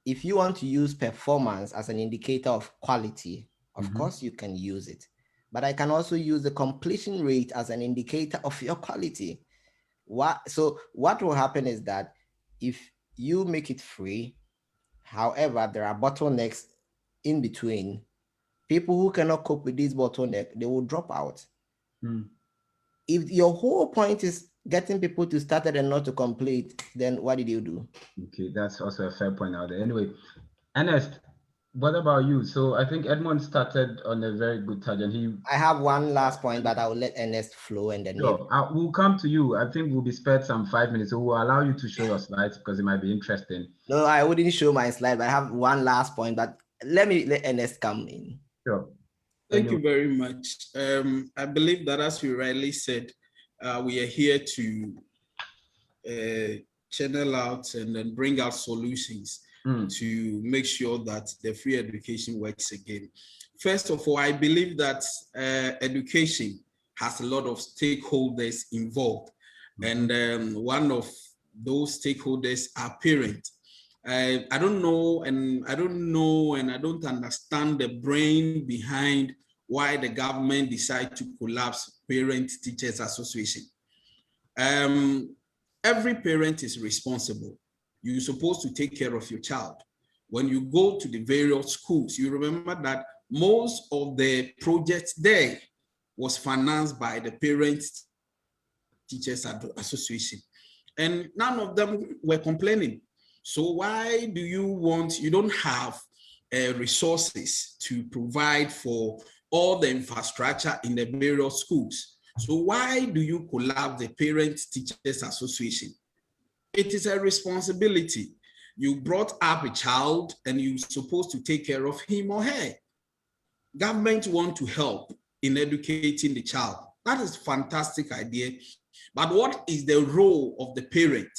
if you want to use performance as an indicator of quality, of course you can use it. But I can also use the completion rate as an indicator of your quality. So what will happen is that if you make it free, however, there are bottlenecks in between, people who cannot cope with these bottlenecks, they will drop out. If your whole point is getting people to start it and not to complete, then what did you do? Okay, that's also a fair point out there. Anyway, Ernest, what about you? So I think Edmond started on a very good tangent. I have one last point, but I will let Ernest flow and then we'll come to you. I think we'll be spared some 5 minutes, so we'll allow you to show your slides because it might be interesting. No, I wouldn't show my slide, but I have one last point, but let Ernest come in. Sure. Thank you very much. I believe that, as you rightly said, we are here to channel out and then bring out solutions to make sure that the free education works again. First of all, I believe that education has a lot of stakeholders involved, and one of those stakeholders are parents. I don't know, and I don't understand the brain behind why the government decided to collapse Parent-Teachers Association. Every parent is responsible. You're supposed to take care of your child. When you go to the various schools, you remember that most of the projects there was financed by the Parent-Teachers Association, and none of them were complaining. So why do you don't have resources to provide for all the infrastructure in the various schools? So why do you collapse the Parent-Teachers Association? It is a responsibility. You brought up a child and you're supposed to take care of him or her. Government want to help in educating the child. That is a fantastic idea. But what is the role of the parent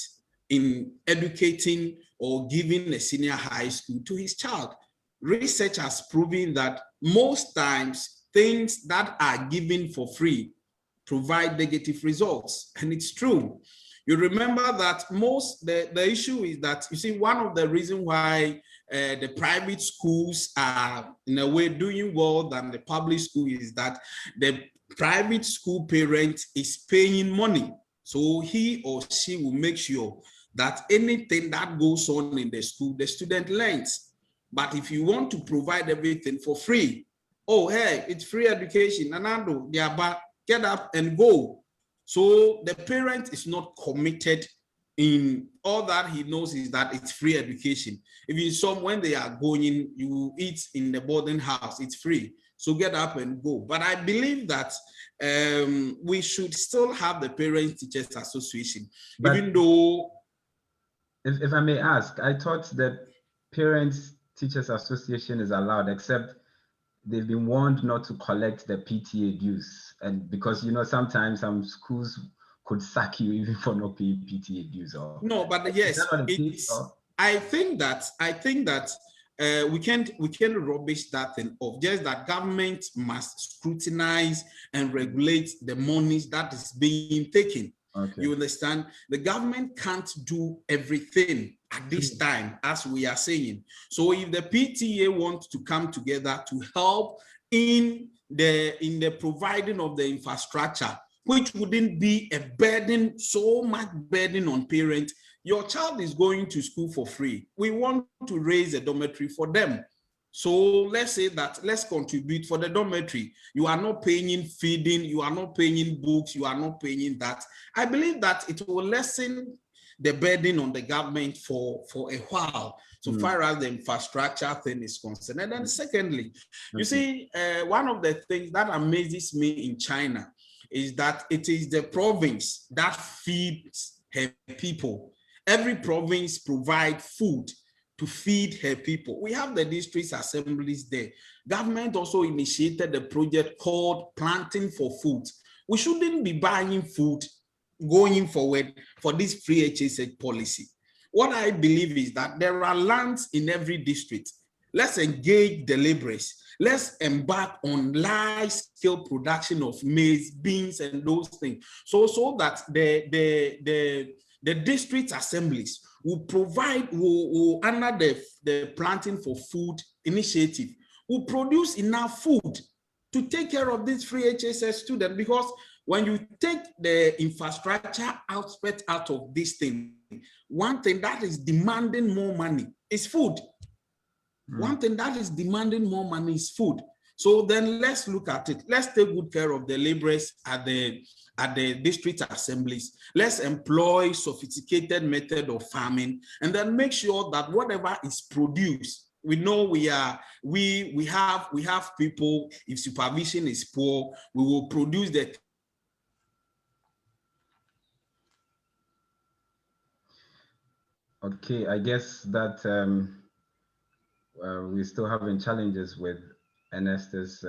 in educating or giving a senior high school to his child? Research has proven that most times things that are given for free provide negative results, and it's true. You remember that the issue is that, you see, one of the reasons why the private schools are in a way doing well than the public school is that the private school parent is paying money, so he or she will make sure that anything that goes on in the school, the student learns. But if you want to provide everything for free, oh, hey, it's free education, Nanado, get up and go. So the parent is not committed In all that he knows is that it's free education. Even some, when they are going, you eat in the boarding house, it's free. So get up and go. But I believe that we should still have the Parents Teachers Association, But even though. If I may ask, I thought the Parents Teachers Association is allowed, except they've been warned not to collect the PTA dues. And because, you know, sometimes some schools could sack you even for not paying PTA dues. Or No, but yes, I think that we can't rubbish that thing off. Just that government must scrutinize and regulate the monies that is being taken. Okay. You understand? The government can't do everything at this time, as we are saying. So if the PTA wants to come together to help in the providing of the infrastructure, which wouldn't be a burden, so much burden on parents. Your child is going to school for free. We want to raise a dormitory for them. So let's say that, let's contribute for the dormitory. You are not paying feeding, you are not paying books, you are not paying that. I believe that it will lessen the burden on the government for a while, so far as the infrastructure thing is concerned. And then secondly, you see, one of the things that amazes me in China is that it is the province that feeds her people. Every province provides food to feed her people. We have the district assemblies there. Government also initiated a project called Planting for Food. We shouldn't be buying food going forward for this free HSH policy. What I believe is that there are lands in every district. Let's engage the laborers. Let's embark on large-scale production of maize, beans, and those things, so that the district assemblies will provide, will under the Planting for Food initiative, will produce enough food to take care of these free HSS students. Because when you take the infrastructure aspect out of this thing, one thing that is demanding more money is food. One thing that is demanding more money is food. So then let's look at it. Let's take good care of the laborers at the district assemblies. Let's employ sophisticated method of farming, and then make sure that whatever is produced, we know we have people, if supervision is poor, we will produce the. Okay, I guess that we're still having challenges with Ernest's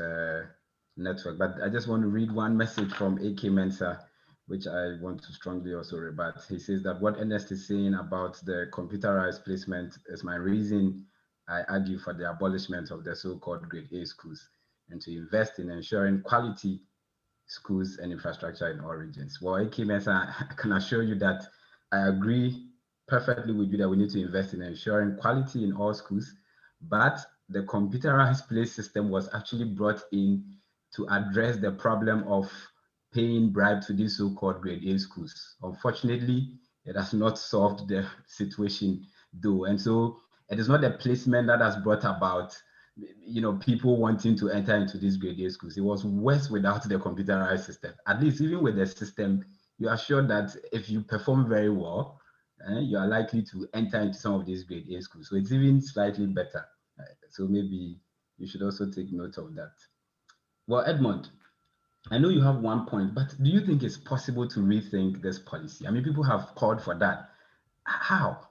network, but I just want to read one message from AK Mensa, which I want to strongly also rebut. He says that what Ernest is saying about the computerized placement is my reason I argue for the abolishment of the so-called grade A schools and to invest in ensuring quality schools and infrastructure in all regions. Well, AK Mensa, I can assure you that I agree perfectly with you that we need to invest in ensuring quality in all schools, but the computerized place system was actually brought in to address the problem of paying bribe to these so-called grade A schools. Unfortunately, it has not solved the situation though. And so it is not the placement that has brought about, you know, people wanting to enter into these grade A schools. It was worse without the computerized system. At least even with the system, you are sure that if you perform very well, you are likely to enter into some of these grade A schools. So it's even slightly better. So maybe you should also take note of that. Well, Edmond, I know you have one point, but do you think it's possible to rethink this policy? I mean, people have called for that. How?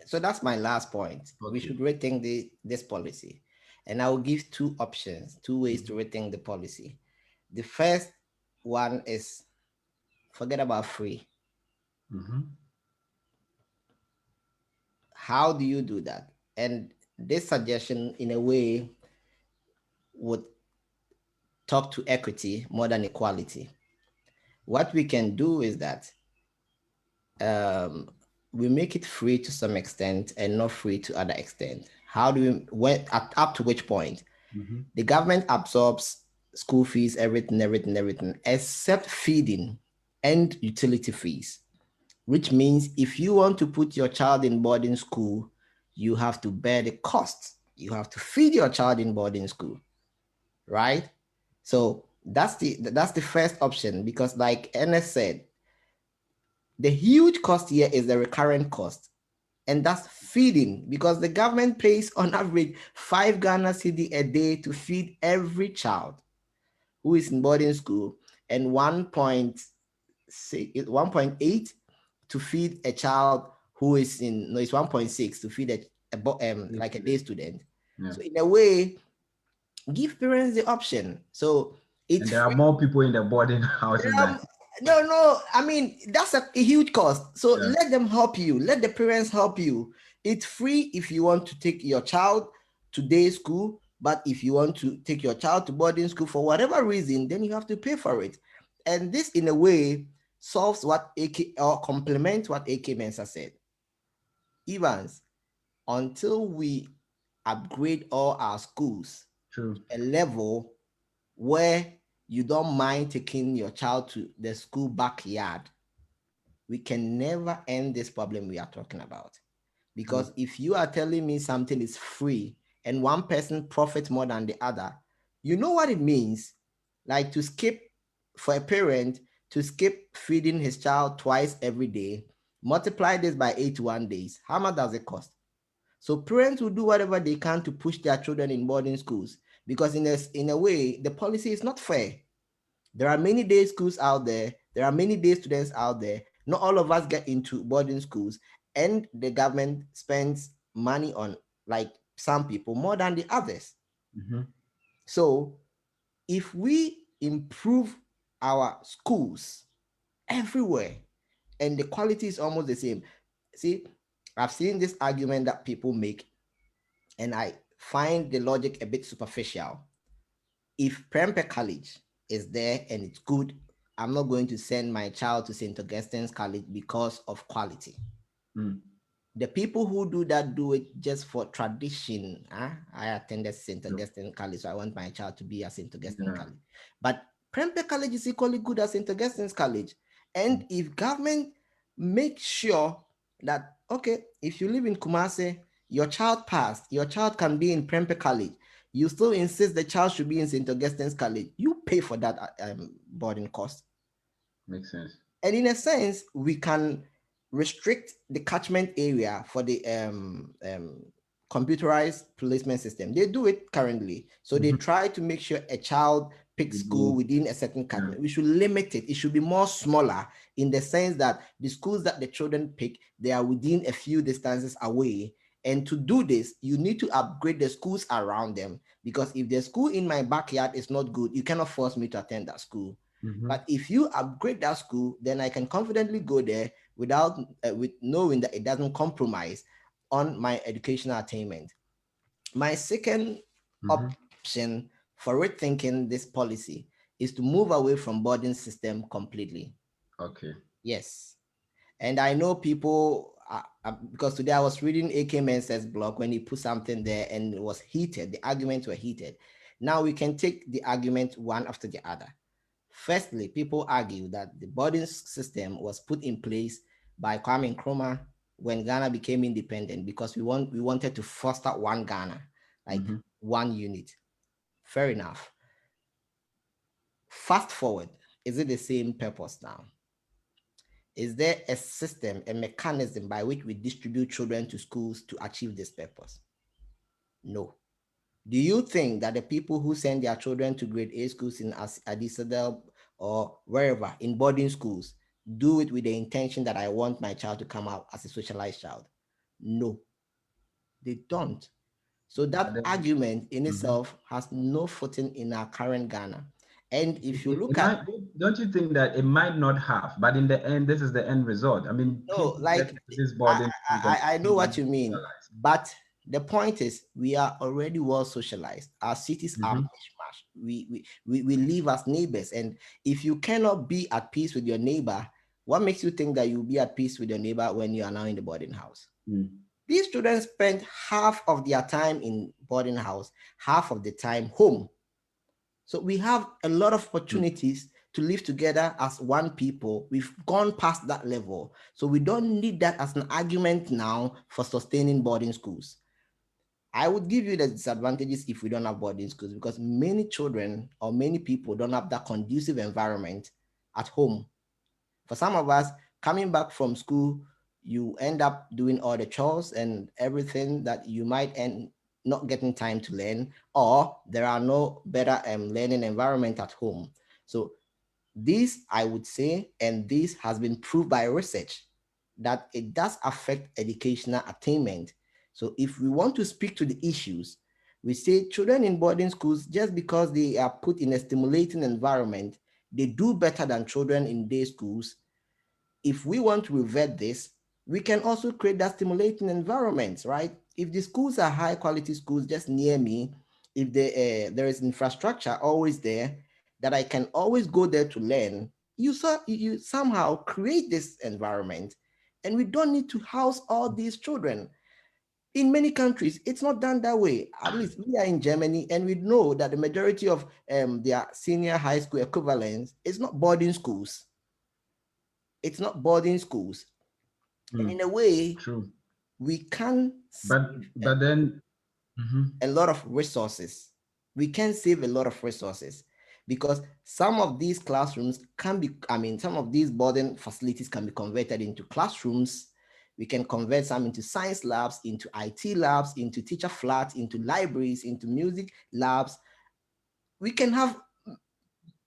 So that's my last point. Okay. We should rethink this policy. And I will give two options, two ways to rethink the policy. The first one is forget about free. How do you do that? And this suggestion, in a way, would talk to equity more than equality. What we can do is that we make it free to some extent and not free to other extent. How do we, up to which point? The government absorbs school fees, everything, except feeding and utility fees, which means if you want to put your child in boarding school, you have to bear the cost. You have to feed your child in boarding school, right? So that's the first option, because like Ernest said, The huge cost here is the recurrent cost, and that's feeding, because the government pays on average 5 Ghana cedi a day to feed every child who is in boarding school, and 1.8 to feed a child who is in, no, it's 1.6 to feed like a day student. Yeah. So in a way, give parents the option. So it's and there are more people in the boarding houses than no, I mean, that's a huge cost. So Yeah. let them help you. Let the parents help you. It's free if you want to take your child to day school, but if you want to take your child to boarding school for whatever reason, then you have to pay for it. And this, in a way, solves what AK, or complements what AK Mensa said. Evans, until we upgrade all our schools True. to a level where you don't mind taking your child to the school backyard, we can never end this problem we are talking about. Because if you are telling me something is free and one person profits more than the other, you know what it means? Like to skip, for a parent to skip feeding his child twice every day, multiply this by 81 days. How much does it cost? So parents will do whatever they can to push their children in boarding schools, because in a way, the policy is not fair. There are many day schools out there. There are many day students out there. Not all of us get into boarding schools, and the government spends money on, like, some people more than the others. Mm-hmm. So if we improve our schools everywhere and the quality is almost the same. See, I've seen this argument that people make, and I find the logic a bit superficial. If Prempeh College is there and it's good, I'm not going to send my child to St. Augustine's College because of quality. Mm. The people who do that do it just for tradition. I attended St. Augustine College, so I want my child to be at St. Augustine College. But Prempeh College is equally good as St. Augustine's College. And if government makes sure that, okay, if you live in Kumasi, your child passed, your child can be in Prempeh College, you still insist the child should be in St. Augustine's College, you pay for that boarding cost. Makes sense. And in a sense, we can restrict the catchment area for the computerized placement system. They do it currently. So they try to make sure a child picks school within a certain catchment. We should limit it. It should be more smaller, in the sense that the schools that the children pick, they are within a few distances away. And to do this, you need to upgrade the schools around them, because if the school in my backyard is not good, you cannot force me to attend that school. But if you upgrade that school, then I can confidently go there without with knowing that it doesn't compromise on my educational attainment. My second option for rethinking this policy is to move away from boarding system completely. Okay. Yes. And I know people, because today I was reading AK Mensah's blog when he put something there and it was heated. The arguments were heated. Now we can take the argument one after the other. Firstly, people argue that the boarding system was put in place by Kwame Nkrumah when Ghana became independent, because we wanted to foster one Ghana, like one unit. Fair enough. Fast forward, is it the same purpose now? Is there a system, a mechanism by which we distribute children to schools to achieve this purpose? No. Do you think that the people who send their children to grade A schools in Addis Ababa or wherever in boarding schools do it with the intention that I want my child to come out as a socialized child? No, they don't. So that argument in itself has no footing in our current Ghana. And if you look at, don't you think that it might not have, but in the end, this is the end result? I mean, no, like, this boarding. I know what you mean, but the point is, we are already well socialized. Our cities are mishmash. We live as neighbors, and if you cannot be at peace with your neighbor, what makes you think that you'll be at peace with your neighbor when you are now in the boarding house? These students spend half of their time in boarding house, half of the time home. So we have a lot of opportunities to live together as one people. We've gone past that level. So we don't need that as an argument now for sustaining boarding schools. I would give you the disadvantages if we don't have boarding schools, because many children or many people don't have that conducive environment at home. For some of us, coming back from school, you end up doing all the chores and everything that you might end not getting time to learn, or there are no better learning environment at home. So this, I would say, and this has been proved by research, that it does affect educational attainment. So if we want to speak to the issues, we say children in boarding schools, just because they are put in a stimulating environment, they do better than children in day schools. If we want to revert this, we can also create that stimulating environment, right? If the schools are high quality schools just near me, if there is infrastructure always there that I can always go there to learn, you somehow create this environment, and we don't need to house all these children. In many countries, it's not done that way. At least we are in Germany, and we know that the majority of their senior high school equivalents is not boarding schools. It's not boarding schools. And in a way, True. we can But then a lot of resources. We can save a lot of resources because some of these classrooms can be, some of these boarding facilities can be converted into classrooms. We can convert some into science labs, into IT labs, into teacher flats, into libraries, into music labs. We can have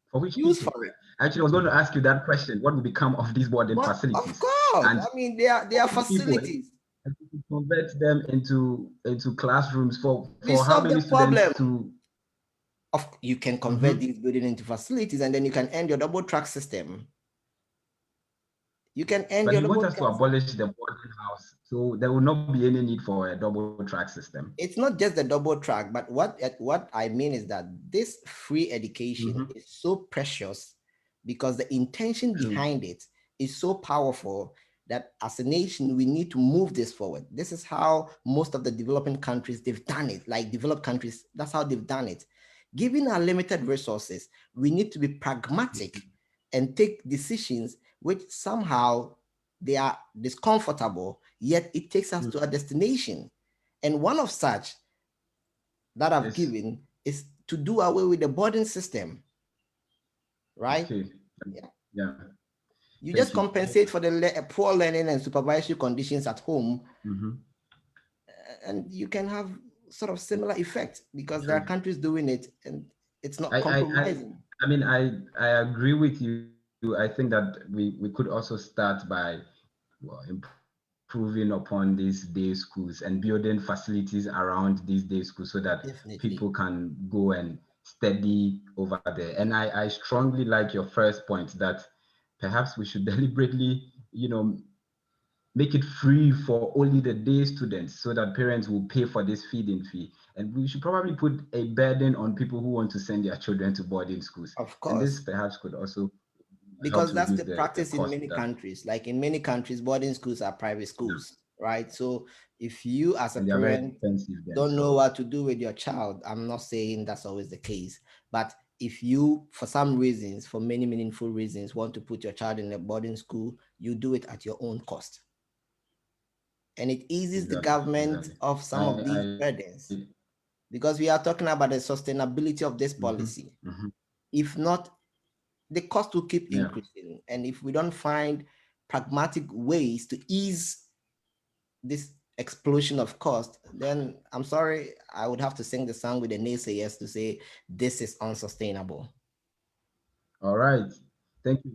for which use people? for it. Actually, I was going to ask you that question. What will become of these boarding But of facilities? course, And they are for which people? facilities. And we convert them into classrooms We for how solve many the students problem. to You can convert these buildings into facilities, and then you can end your double track system. You can end but your you want double us to track. abolish the boarding house, so there will not be any need for a double track system. It's not just the double track, but what I mean is that this free education is so precious because the intention True. behind it is so powerful that as a nation we need to move this forward. This is how most of the developing countries, they've done it. Like developed countries, that's how they've done it. Given our limited resources, we need to be pragmatic and take decisions which somehow they are discomfortable, yet it takes us to a destination. And one of such that I've given is to do away with the boarding system, right? Okay. Yeah. Yeah. You Thank just you. compensate for the poor learning and supervisory conditions at home, and you can have sort of similar effect because there are countries doing it and it's not compromising. I mean, I agree with you. I think that we could also start by improving upon these day schools and building facilities around these day schools so that people Definitely. can go and study over there. And I strongly like your first point that perhaps we should deliberately, make it free for only the day students so that parents will pay for this feeding fee. And we should probably put a burden on people who want to send their children to boarding schools. Of And this course, perhaps could also help because to that's reduce the the practice in cost many that, countries. Like in many countries, boarding schools are private yeah, schools, right? So if you as a and they are very parent expensive then. don't know So what to do with your child, I'm not saying that's always the case, but if you, for some reasons, for many meaningful reasons, want to put your child in a boarding school, you do it at your own cost, and it eases the government exactly. of some of these burdens, because we are talking about the sustainability of this policy. If not, the cost will keep Yeah. increasing. And if we don't find pragmatic ways to ease this explosion of cost, then I'm sorry, I would have to sing the song with the naysayers to say this is unsustainable. All right. Thank you.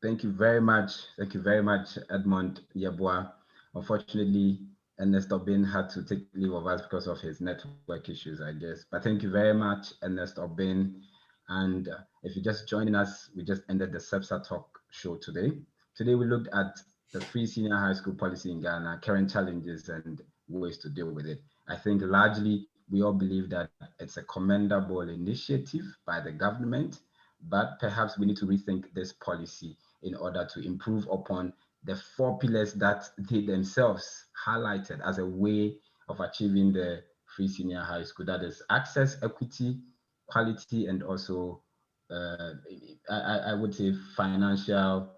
Thank you very much. Thank you very much, Edmond Yeboah. Unfortunately, Ernest Obin had to take leave of us because of his network issues, I guess. But thank you very much, Ernest Obin. And if you're just joining us, we just ended the CEBSAR Talk show today. Today, we looked at the free senior high school policy in Ghana, current challenges and ways to deal with it. I think largely we all believe that it's a commendable initiative by the government, but perhaps we need to rethink this policy in order to improve upon the 4 pillars that they themselves highlighted as a way of achieving the free senior high school. That is access, equity, quality, and also, I would say, financial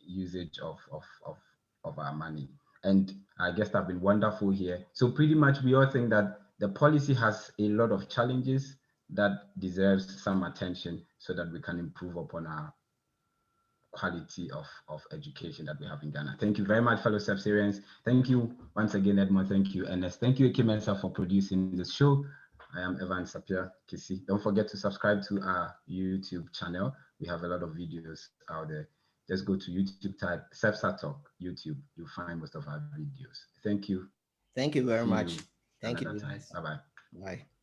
usage of our money. And our guests have been wonderful here. So pretty much we all think that the policy has a lot of challenges that deserves some attention so that we can improve upon our quality of education that we have in Ghana. Thank you very much, fellow SEBSarians. Thank you once again, Edmond. Thank you, Ernest. Thank you, Ekimensa, for producing this show. I am Evan Sapia Kisi. Don't forget to subscribe to our YouTube channel. We have a lot of videos out there. Just go to YouTube, type CEBSAR Talk, YouTube. You'll find most of our videos. Thank you. Thank you very See much. you Thank you, another time. Evans. Bye-bye. Bye.